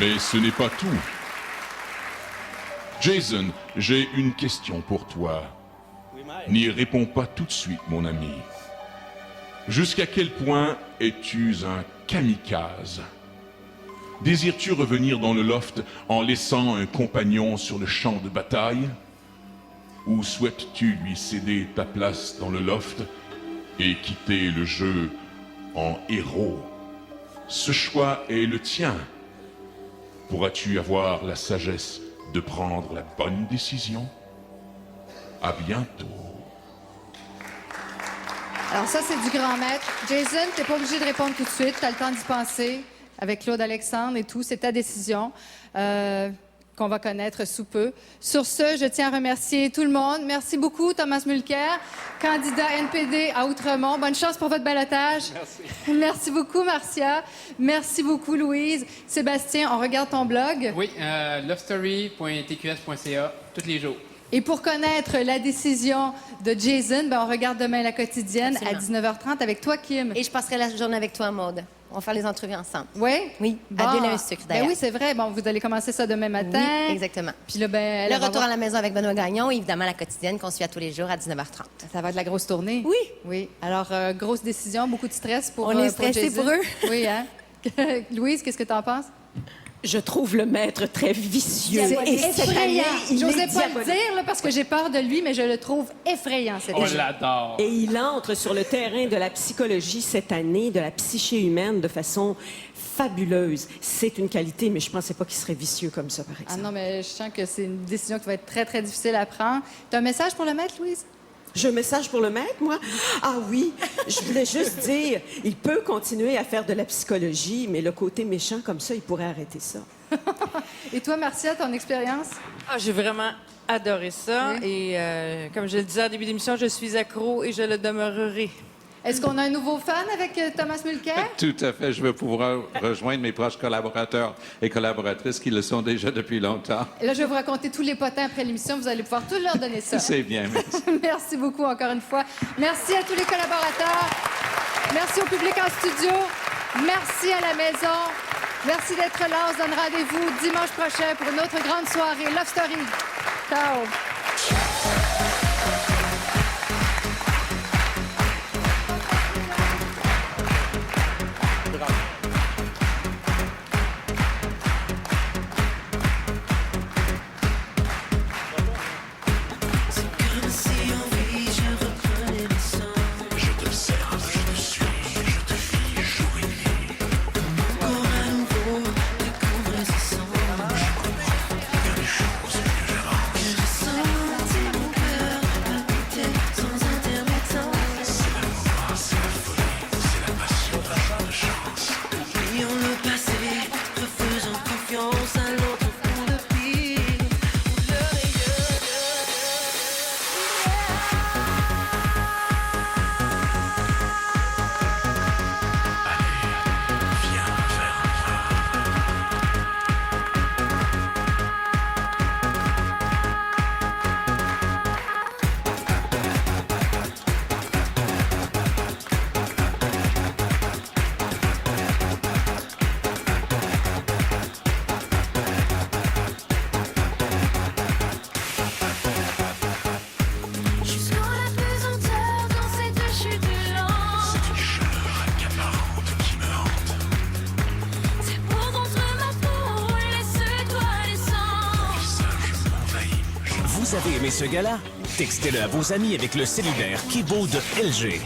Mais ce n'est pas tout. Jason, j'ai une question pour toi. N'y réponds pas tout de suite, mon ami. Jusqu'à quel point es-tu un kamikaze? Désires-tu revenir dans le loft en laissant un compagnon sur le champ de bataille? Ou souhaites-tu lui céder ta place dans le loft et quitter le jeu en héros? Ce choix est le tien. Pourras-tu avoir la sagesse de prendre la bonne décision. À bientôt. Alors ça, c'est du grand maître. Jason, t'es pas obligé de répondre tout de suite. T'as le temps d'y penser avec Claude Alexandre et tout. C'est ta décision qu'on va connaître sous peu. Sur ce, je tiens à remercier tout le monde. Merci beaucoup, Thomas Mulcair, candidat NPD à Outremont. Bonne chance pour votre ballotage. Merci. Merci beaucoup, Marcia. Merci beaucoup, Louise. Sébastien, on regarde ton blog. Oui, lovestory.tqs.ca, tous les jours. Et pour connaître la décision de Jason, ben on regarde demain la quotidienne Absolument. à 19h30 avec toi, Kim. Et je passerai la journée avec toi, Maude. On va faire les entrevues ensemble. Oui? Oui. Bon. À Ville un sucre, d'ailleurs. Ben oui, c'est vrai. Bon, vous allez commencer ça demain matin. Oui, exactement. Puis là, ben, Le retour à la maison avec Benoît Gagnon et évidemment la quotidienne qu'on suit à tous les jours à 19h30. Ça va être la grosse tournée? Oui. Oui. Alors, grosse décision, beaucoup de stress pour On est stressés Jason. pour eux. Oui, hein? Louise, qu'est-ce que tu en penses? Je trouve le maître très vicieux. C'est cette année, effrayant. il J'osais est pas le diabolique. dire là, parce que j'ai peur de lui, mais je le trouve effrayant cette On année. l'adore. Et il entre sur le terrain de la psychologie cette année, de la psyché humaine, de façon fabuleuse. C'est une qualité, mais je ne pensais pas qu'il serait vicieux comme ça, par Ah exemple. non, mais je sens que c'est une décision qui va être très, très difficile à prendre. Tu as un message pour le maître, Louise? J'ai un message pour le maître, moi? Ah oui, je voulais juste dire, il peut continuer à faire de la psychologie, mais le côté méchant comme ça, il pourrait arrêter ça. Et toi, Marcia, ton expérience? Ah, j'ai vraiment adoré ça. Oui. Et comme je le disais en début d'émission, je suis accro et je le demeurerai. Est-ce qu'on a un nouveau fan avec Thomas Mulcair? Tout à fait. Je vais pouvoir rejoindre mes proches collaborateurs et collaboratrices qui le sont déjà depuis longtemps. Et là, je vais vous raconter tous les potins après l'émission. Vous allez pouvoir tous leur donner ça. C'est bien, merci. Merci beaucoup encore une fois. Merci à tous les collaborateurs. Merci au public en studio. Merci à la maison. Merci d'être là. On se donne rendez-vous dimanche prochain pour une autre grande soirée Love Story. Ciao. Vous avez aimé ce gala? Textez-le à vos amis avec le cellulaire Kibo de LG.